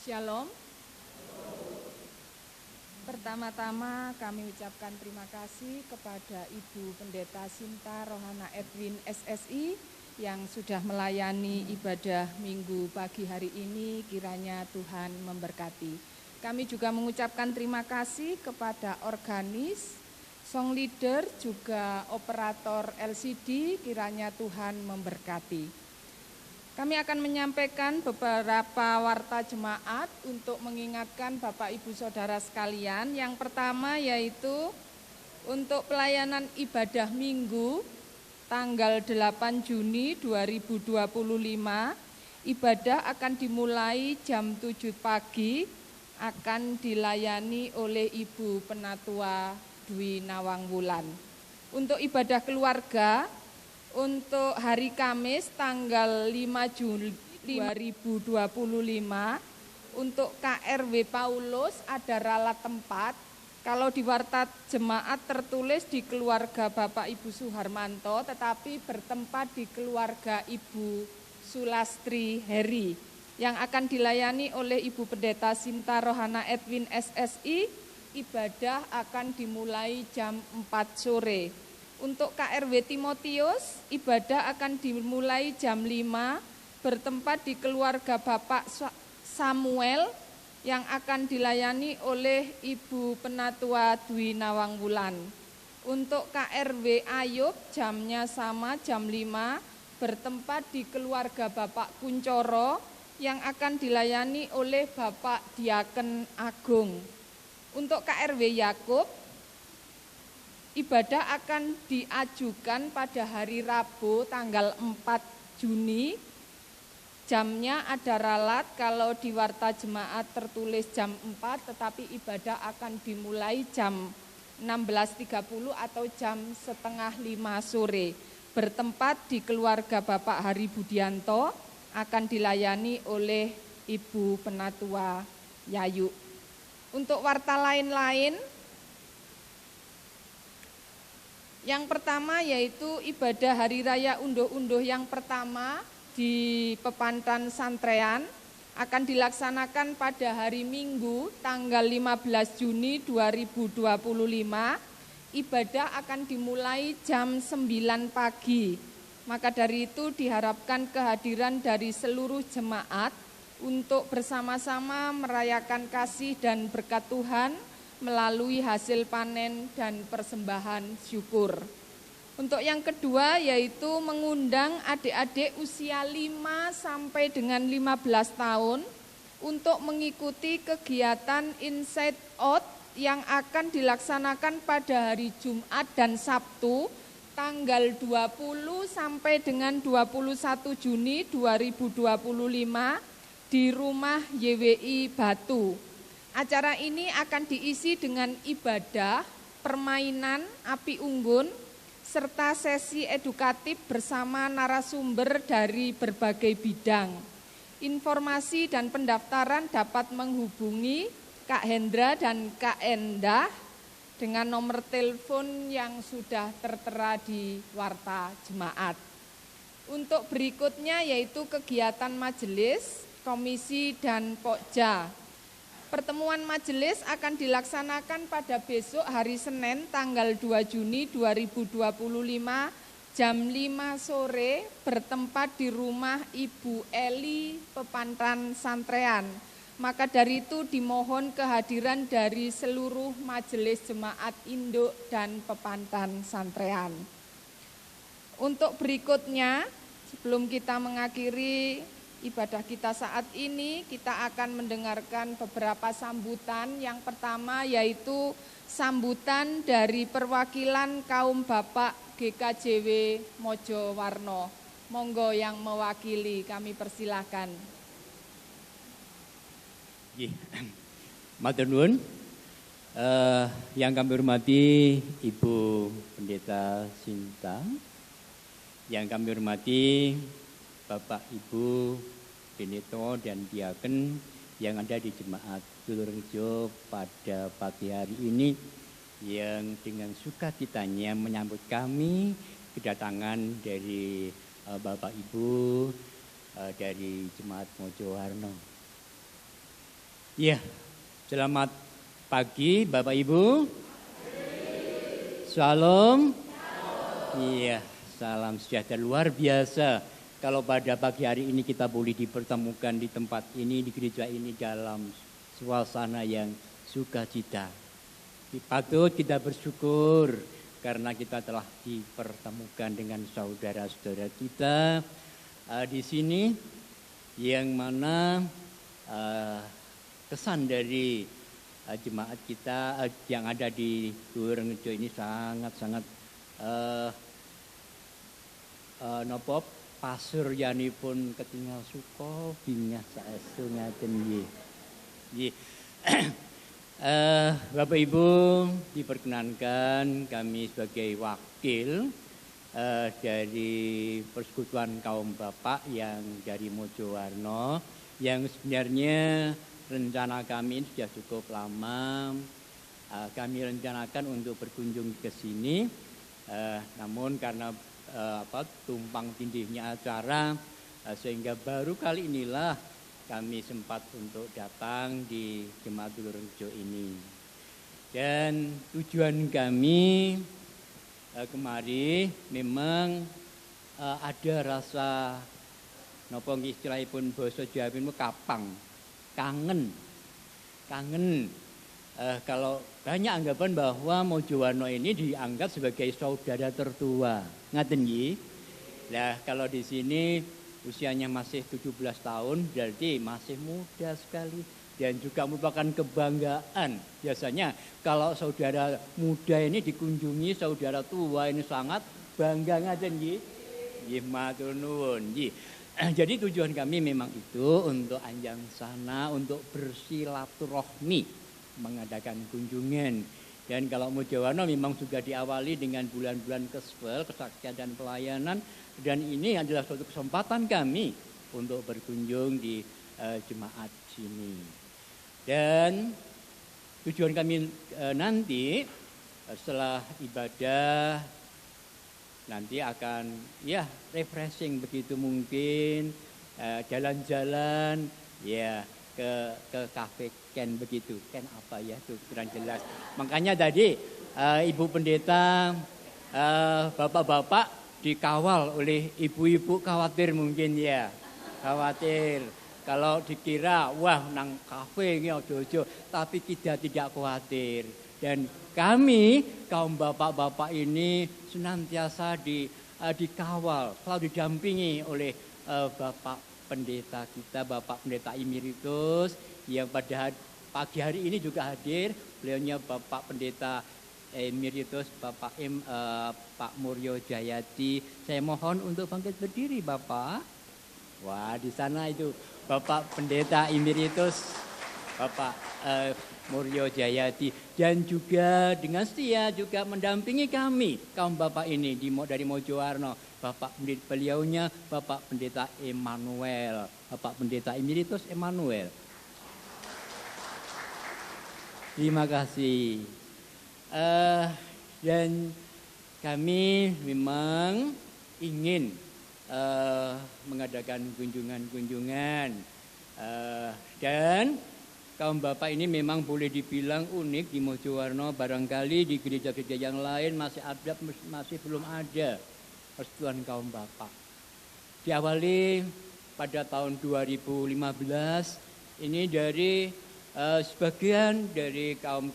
Shalom. Pertama-tama kami ucapkan terima kasih kepada Ibu Pendeta Sinta Rohana Edwin SSI yang sudah melayani ibadah minggu pagi hari ini, kiranya Tuhan memberkati. Kami juga mengucapkan terima kasih kepada organis, song leader, juga operator LCD, kiranya Tuhan memberkati. Kami akan menyampaikan beberapa warta jemaat untuk mengingatkan Bapak Ibu Saudara sekalian. Yang pertama yaitu untuk pelayanan ibadah minggu tanggal 8 Juni 2025, ibadah akan dimulai jam 7 pagi, akan dilayani oleh Ibu Penatua Dwi Nawangwulan. Untuk ibadah keluarga, untuk hari Kamis tanggal 5 Juli 2025, untuk KRW Paulus ada ralat tempat. Kalau di warta jemaat tertulis di keluarga Bapak Ibu Suharmanto, tetapi bertempat di keluarga Ibu Sulastri Heri, yang akan dilayani oleh Ibu Pendeta Sinta Rohana Edwin SSI. Ibadah akan dimulai jam 4 sore. Untuk KRW Timotius, ibadah akan dimulai jam 5, bertempat di keluarga Bapak Samuel yang akan dilayani oleh Ibu Penatua Dwi Nawangwulan. Untuk KRW Ayub, jamnya sama jam 5, bertempat di keluarga Bapak Kuncoro yang akan dilayani oleh Bapak Diaken Agung. Untuk KRW Yakub, ibadah akan diajukan pada hari Rabu tanggal 4 Juni. Jamnya ada ralat, kalau di warta jemaat tertulis jam 4, tetapi ibadah akan dimulai jam 16.30 atau jam setengah 5 sore. Bertempat di keluarga Bapak Hari Budianto, akan dilayani oleh Ibu Penatua Yayu. Untuk warta lain-lain, yang pertama yaitu ibadah Hari Raya Unduh-Unduh yang pertama di Pepantan Santrean akan dilaksanakan pada hari Minggu tanggal 15 Juni 2025. Ibadah akan dimulai jam 9 pagi. Maka dari itu diharapkan kehadiran dari seluruh jemaat untuk bersama-sama merayakan kasih dan berkat Tuhan melalui hasil panen dan persembahan syukur. Untuk yang kedua yaitu mengundang adik-adik usia 5 sampai dengan 15 tahun untuk mengikuti kegiatan Inside Out yang akan dilaksanakan pada hari Jumat dan Sabtu tanggal 20 sampai dengan 21 Juni 2025 di rumah YWI Batu. Acara ini akan diisi dengan ibadah, permainan, api unggun, serta sesi edukatif bersama narasumber dari berbagai bidang. Informasi dan pendaftaran dapat menghubungi Kak Hendra dan Kak Endah dengan nomor telepon yang sudah tertera di warta jemaat. Untuk berikutnya yaitu kegiatan majelis, komisi, dan pokja. Pertemuan majelis akan dilaksanakan pada besok hari Senin tanggal 2 Juni 2025 jam 5 sore bertempat di rumah Ibu Eli Pepantan Santrean. Maka dari itu dimohon kehadiran dari seluruh majelis jemaat induk dan Pepantan Santrean. Untuk berikutnya, sebelum kita mengakhiri ibadah kita saat ini, kita akan mendengarkan beberapa sambutan. Yang pertama yaitu sambutan dari perwakilan kaum Bapak GKJW Mojowarno. Monggo yang mewakili, kami persilahkan. Matur nuwun. Yang kami hormati Ibu Pendeta Sinta, yang kami hormati Bapak Ibu Benito dan Diaken yang ada di Jemaat Tulurrejo pada pagi hari ini, yang dengan sukacitanya menyambut kami kedatangan dari Bapak Ibu dari Jemaat Mojowarno. Ya, selamat pagi Bapak Ibu. Shalom. Iya, salam sejahtera luar biasa. Kalau pada pagi hari ini kita boleh dipertemukan di tempat ini, di gereja ini dalam suasana yang sukacita. Patut kita bersyukur karena kita telah dipertemukan dengan saudara-saudara kita di sini, yang mana kesan dari jemaat kita yang ada di Tulurrejo ini sangat-sangat nopop pasuryanipun ketinggal suka bingah saestu ngaten nggih. Bapak Ibu, diperkenankan kami sebagai wakil dari Persekutuan Kaum Bapak yang dari Mojowarno, yang sebenarnya rencana kami sudah cukup lama. Kami rencanakan untuk berkunjung ke sini, namun karena tumpang tindihnya acara, sehingga baru kali inilah kami sempat untuk datang di Jemaat Tulurrejo ini. Dan tujuan kami kemari memang ada rasa napa istilahipun basa Jawa kapang, kangen. Kalau banyak anggapan bahwa Mojowarno ini dianggap sebagai saudara tertua. Ngaten nggih. Lah kalau di sini usianya masih 17 tahun, berarti masih muda sekali dan juga merupakan kebanggaan. Biasanya kalau saudara muda ini dikunjungi saudara tua ini sangat bangga, ngaten nggih. Nggih matur nuwun nggih. Jadi tujuan kami memang itu untuk anjang sana, untuk bersilaturahmi, mengadakan kunjungan. Dan kalau Mojowarno memang juga diawali dengan bulan-bulan Kespel, kesaksian dan pelayanan, dan ini adalah suatu kesempatan kami untuk berkunjung di jemaat sini. Dan tujuan kami nanti setelah ibadah nanti akan refreshing begitu mungkin, jalan-jalan ke kafe Ken begitu. Ken apa ya tuh kurang jelas. Makanya tadi Ibu Pendeta, Bapak-bapak dikawal oleh ibu-ibu, khawatir mungkin ya. Khawatir. Kalau dikira wah nang kafe ini ojo-ojo, tapi kita tidak khawatir. Dan kami kaum bapak-bapak ini senantiasa dikawal, selalu didampingi oleh Bapak Pendeta kita, Bapak Pendeta Emeritus, yang pada pagi hari ini juga hadir. Beliaunya Bapak Pendeta Emeritus Bapak Pak Muryo Jayati. Saya mohon untuk bangkit berdiri Bapak. Wah, di sana itu Bapak Pendeta Emeritus Bapak Muryo Jayati, dan juga dengan setia juga mendampingi kami kaum bapak ini dari Mojowarno. Bapak beliaunya Bapak Pendeta Emmanuel, Bapak Pendeta Emeritus Emmanuel. Terima kasih. Dan kami memang ingin mengadakan kunjungan-kunjungan dan kaum bapak ini memang boleh dibilang unik di Mojowarno. Barangkali di gereja-gereja yang lain masih belum ada persetujuan kaum bapak. Diawali pada tahun 2015 ini dari sebagian dari kaum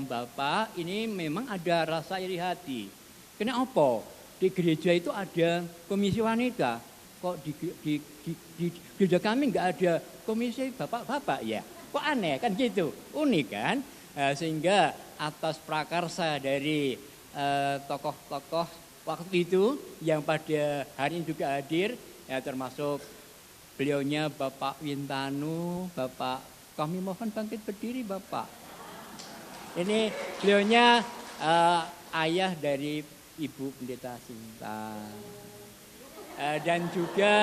bapak ini memang ada rasa iri hati. Kenapa? Di gereja itu ada komisi wanita. Kok di gereja kami nggak ada komisi bapak-bapak ya? Kok aneh kan gitu, unik kan? Sehingga atas prakarsa dari tokoh-tokoh waktu itu yang pada hari ini juga hadir, ya termasuk beliaunya Bapak Wintanu, Bapak, kami mohon bangkit berdiri Bapak. Ini beliaunya ayah dari Ibu Pendeta Sinta. Dan juga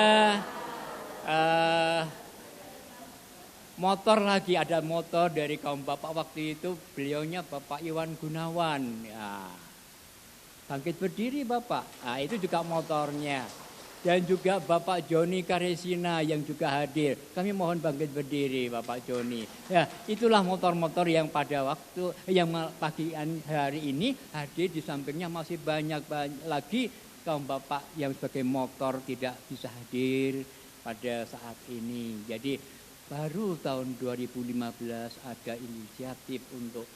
motor lagi, ada motor dari kaum bapak waktu itu, beliaunya Bapak Iwan Gunawan. Ya. Bangkit berdiri Bapak, nah, itu juga motornya. Dan juga Bapak Joni Karesina yang juga hadir. Kami mohon bangkit berdiri Bapak Joni. Ya, itulah motor-motor yang pada waktu yang pagi hari ini hadir. Di sampingnya masih banyak lagi kaum bapak yang sebagai motor tidak bisa hadir pada saat ini. Jadi baru tahun 2015 ada inisiatif untuk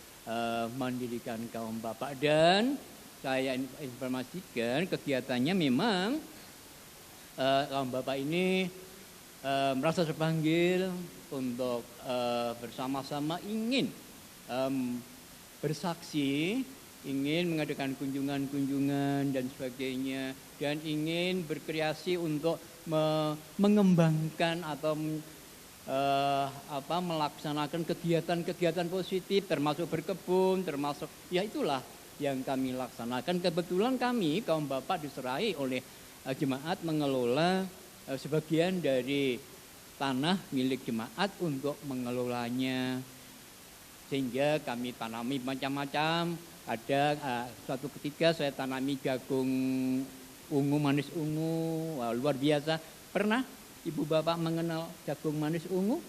mendirikan kaum bapak, dan saya informasikan kegiatannya memang kaum bapak ini merasa terpanggil untuk bersama-sama ingin bersaksi, ingin mengadakan kunjungan-kunjungan dan sebagainya, dan ingin berkreasi untuk mengembangkan atau melaksanakan kegiatan-kegiatan positif, termasuk berkebun, termasuk ya itulah yang kami laksanakan. Kebetulan kami kaum bapak diserahi oleh jemaat mengelola sebagian dari tanah milik jemaat untuk mengelolanya, sehingga kami tanami macam-macam. Ada suatu ketika saya tanami jagung ungu, manis ungu, wah, luar biasa. Pernah ibu bapak mengenal jagung manis ungu?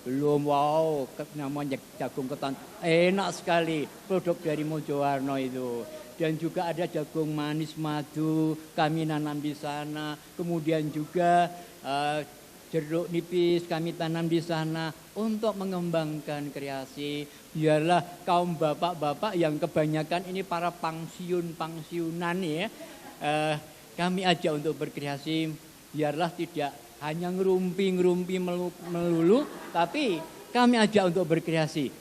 Belum. Wow, namanya jagung ketan, enak sekali, produk dari Mojowarno itu. Dan juga ada jagung manis madu, kami nanam di sana. Kemudian juga jeruk nipis kami tanam di sana untuk mengembangkan kreasi. Biarlah kaum bapak-bapak yang kebanyakan ini para pensiunan ya, kami ajak untuk berkreasi. Biarlah tidak hanya ngerumpi melulu, tapi kami ajak untuk berkreasi,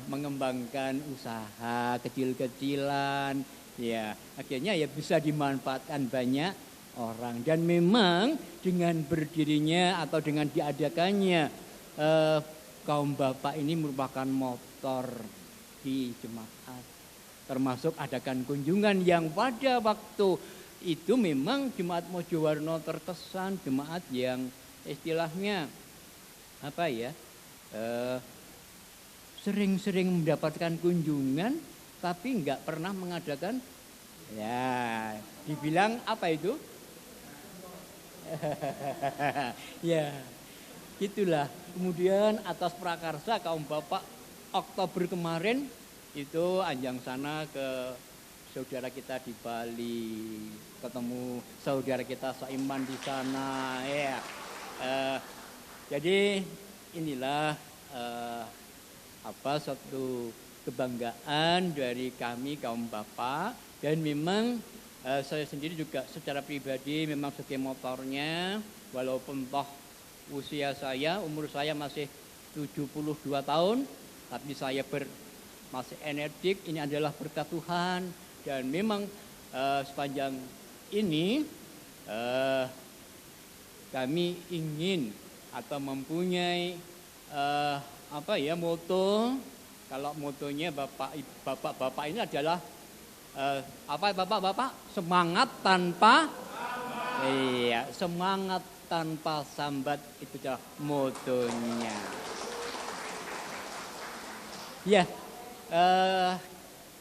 mengembangkan usaha kecil-kecilan. Ya, akhirnya ya bisa dimanfaatkan banyak orang. Dan memang dengan berdirinya atau dengan diadakannya kaum bapak ini merupakan motor di jemaat. Termasuk adakan kunjungan yang pada waktu itu memang jemaat Mojowarno terkesan jemaat yang istilahnya apa ya, sering-sering mendapatkan kunjungan tapi nggak pernah mengadakan, ya dibilang apa itu? Ya, gitulah. Kemudian atas prakarsa kaum bapak Oktober kemarin itu anjang sana ke saudara kita di Bali, ketemu saudara kita seiman di sana. Ya, jadi inilah satu kebanggaan dari kami kaum bapak. Dan memang saya sendiri juga secara pribadi memang sebagai motornya, walaupun toh umur saya masih 72 tahun, tapi saya masih energik. Ini adalah berkat Tuhan. Dan memang sepanjang ini kami ingin atau mempunyai moto. Kalau motonya bapak ini adalah bapak? Semangat tanpa semangat tanpa sambat, itu adalah motonya. Ya,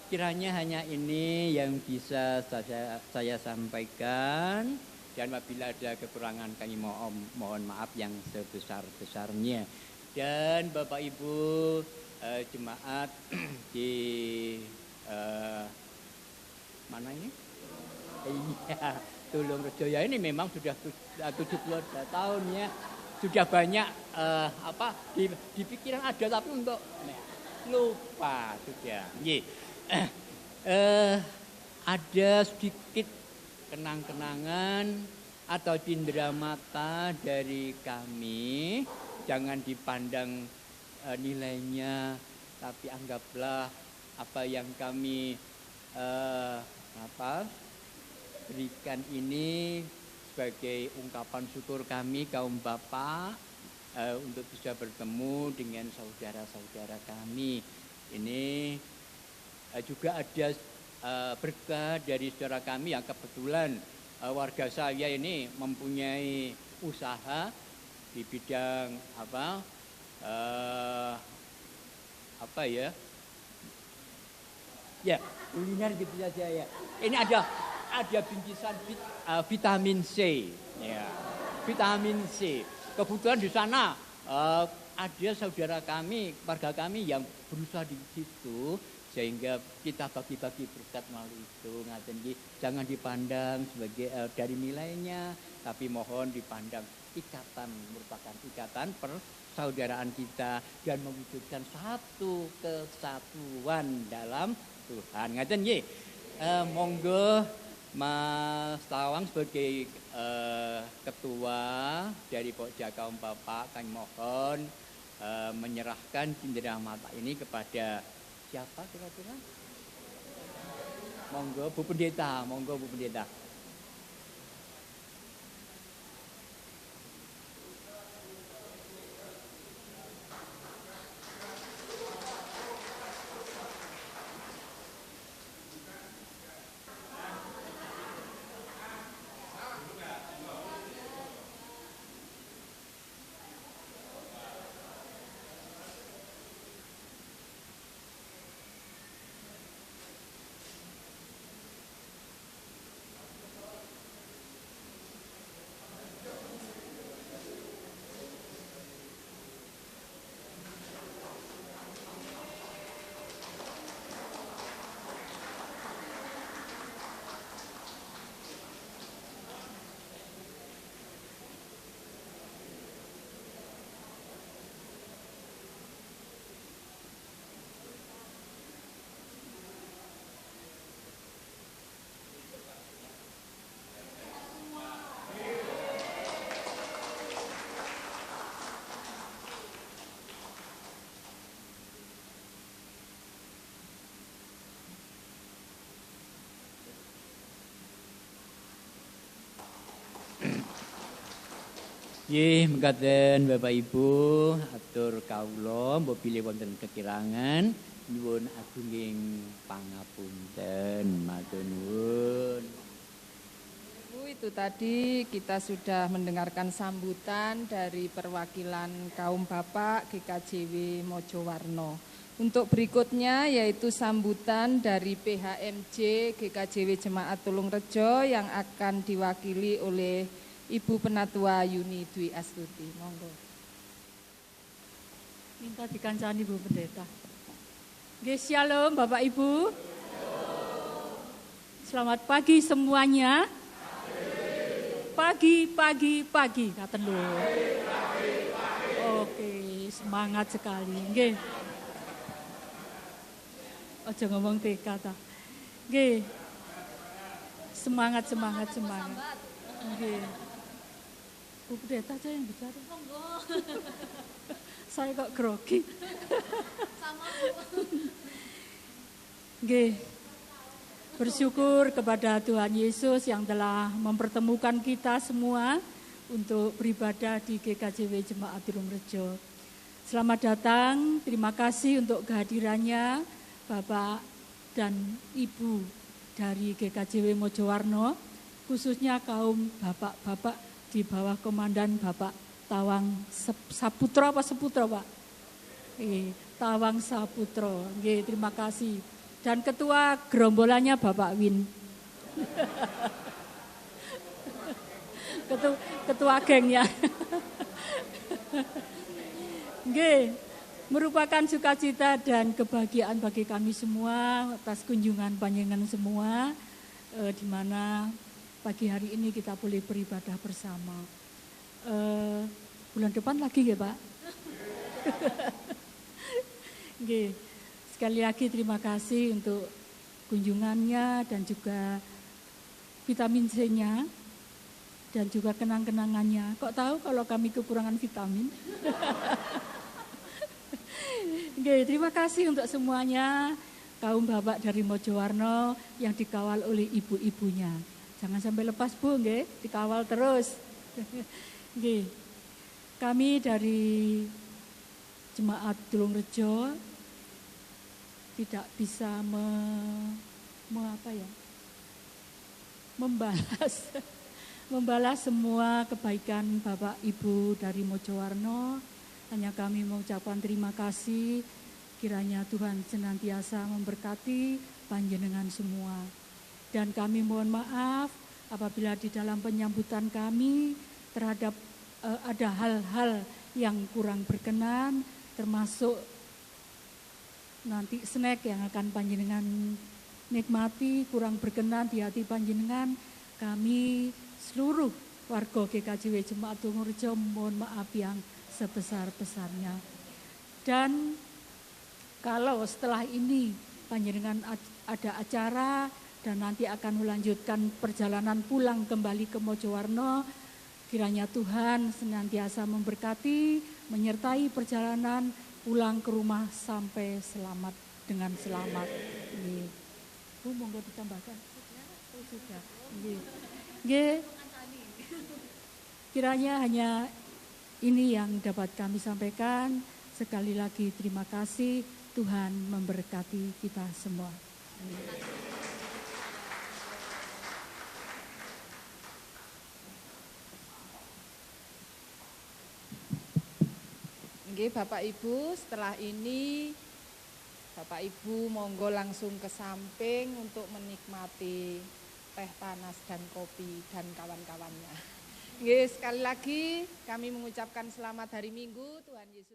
Kiranya hanya ini yang bisa saya sampaikan, dan apabila ada kekurangan kami mohon maaf yang sebesar-besarnya. Dan Bapak Ibu jemaat di mana ini? Iya, Tulungrejo ya, ini memang sudah 72 tahun ya. Sudah banyak di pikiran ada, tapi untuk lupa sudah. Ada sedikit kenang-kenangan atau cindera mata dari kami. Jangan dipandang nilainya, tapi anggaplah apa yang kami berikan ini sebagai ungkapan syukur kami kaum bapak untuk bisa bertemu dengan saudara-saudara kami. Ini juga ada berkah dari saudara kami yang kebetulan warga saya ini mempunyai usaha di bidang kuliner gitu saja ya. Ini ada bingkisan vitamin C, ya, vitamin C. Kebetulan di sana ada saudara kami, warga kami yang berusaha di situ, sehingga kita bagi-bagi berkat melalui itu. Jangan dipandang sebagai dari nilainya, tapi mohon dipandang merupakan ikatan persaudaraan kita dan mewujudkan satu kesatuan dalam Tuhan. Monggo Mas Tawang sebagai ketua dari Pokja Kaum Bapak, kami mohon menyerahkan cindera mata ini kepada siapa kira-kira? Monggo Bu Pendeta. Mekaten Bapak Ibu, atur kawula mbok bilih wonten kekirangan nyuwun agunging pangapunten, matur nuwun. Itu tadi kita sudah mendengarkan sambutan dari perwakilan kaum bapak GKJW Mojowarno. Untuk berikutnya yaitu sambutan dari PHMJ GKJW Jemaat Tulungrejo yang akan diwakili oleh Ibu Penatua Yuni Dwi Astuti. Monggo. Minta dikancani Bu Pendeta. Nggih, shalom Bapak Ibu. Selamat pagi semuanya. Pagi, ngaten lho. Oke, semangat sekali. Nggih. Aja ngomong TK ta. Nggih. Semangat. Nggih. Bu Pendeta aja yang bicara. Monggo. Saya kok grogi. Sama Bu. Nggih. Bersyukur kepada Tuhan Yesus yang telah mempertemukan kita semua untuk beribadah di GKJW Jemaat Tulungrejo. Selamat datang, terima kasih untuk kehadirannya Bapak dan Ibu dari GKJW Mojowarno, khususnya kaum bapak-bapak di bawah komandan Bapak Tawang Saputra Pak? Tawang Saputro. Nggih, terima kasih. Dan ketua gerombolannya Bapak Win. Ketua gengnya. Nggih, merupakan sukacita dan kebahagiaan bagi kami semua atas kunjungan panjenengan semua, di mana pagi hari ini kita boleh beribadah bersama. Bulan depan lagi ya Pak? Nggih, sekali lagi terima kasih untuk kunjungannya dan juga vitamin C-nya dan juga kenang-kenangannya. Kok tahu kalau kami kekurangan vitamin? Oke, terima kasih untuk semuanya, kaum bapak dari Mojowarno yang dikawal oleh ibu-ibunya. Jangan sampai lepas Bu, nggih, dikawal terus. Nggih. Kami dari Jemaat Tulungrejo tidak bisa membalas semua kebaikan Bapak Ibu dari Mojowarno. Hanya kami mengucapkan terima kasih, kiranya Tuhan senantiasa memberkati panjenengan semua. Dan kami mohon maaf apabila di dalam penyambutan kami terhadap ada hal-hal yang kurang berkenan, termasuk nanti snack yang akan panjenengan nikmati kurang berkenan di hati panjenengan. Kami seluruh warga GKJW Jemaat Tulungrejo mohon maaf yang sebesar-besarnya. Dan kalau setelah ini panjenengan ada acara dan nanti akan melanjutkan perjalanan pulang kembali ke Mojowarno, kiranya Tuhan senantiasa memberkati, menyertai perjalanan pulang ke rumah sampai selamat dengan selamat. Nggih. Bu, monggo ditambahkan. Sudah. Nggih. Kiranya hanya ini yang dapat kami sampaikan. Sekali lagi terima kasih, Tuhan memberkati kita semua. Nggih, Bapak Ibu, setelah ini Bapak Ibu monggo langsung ke samping untuk menikmati teh panas dan kopi dan kawan-kawannya. Nggih, sekali lagi kami mengucapkan selamat hari Minggu, Tuhan Yesus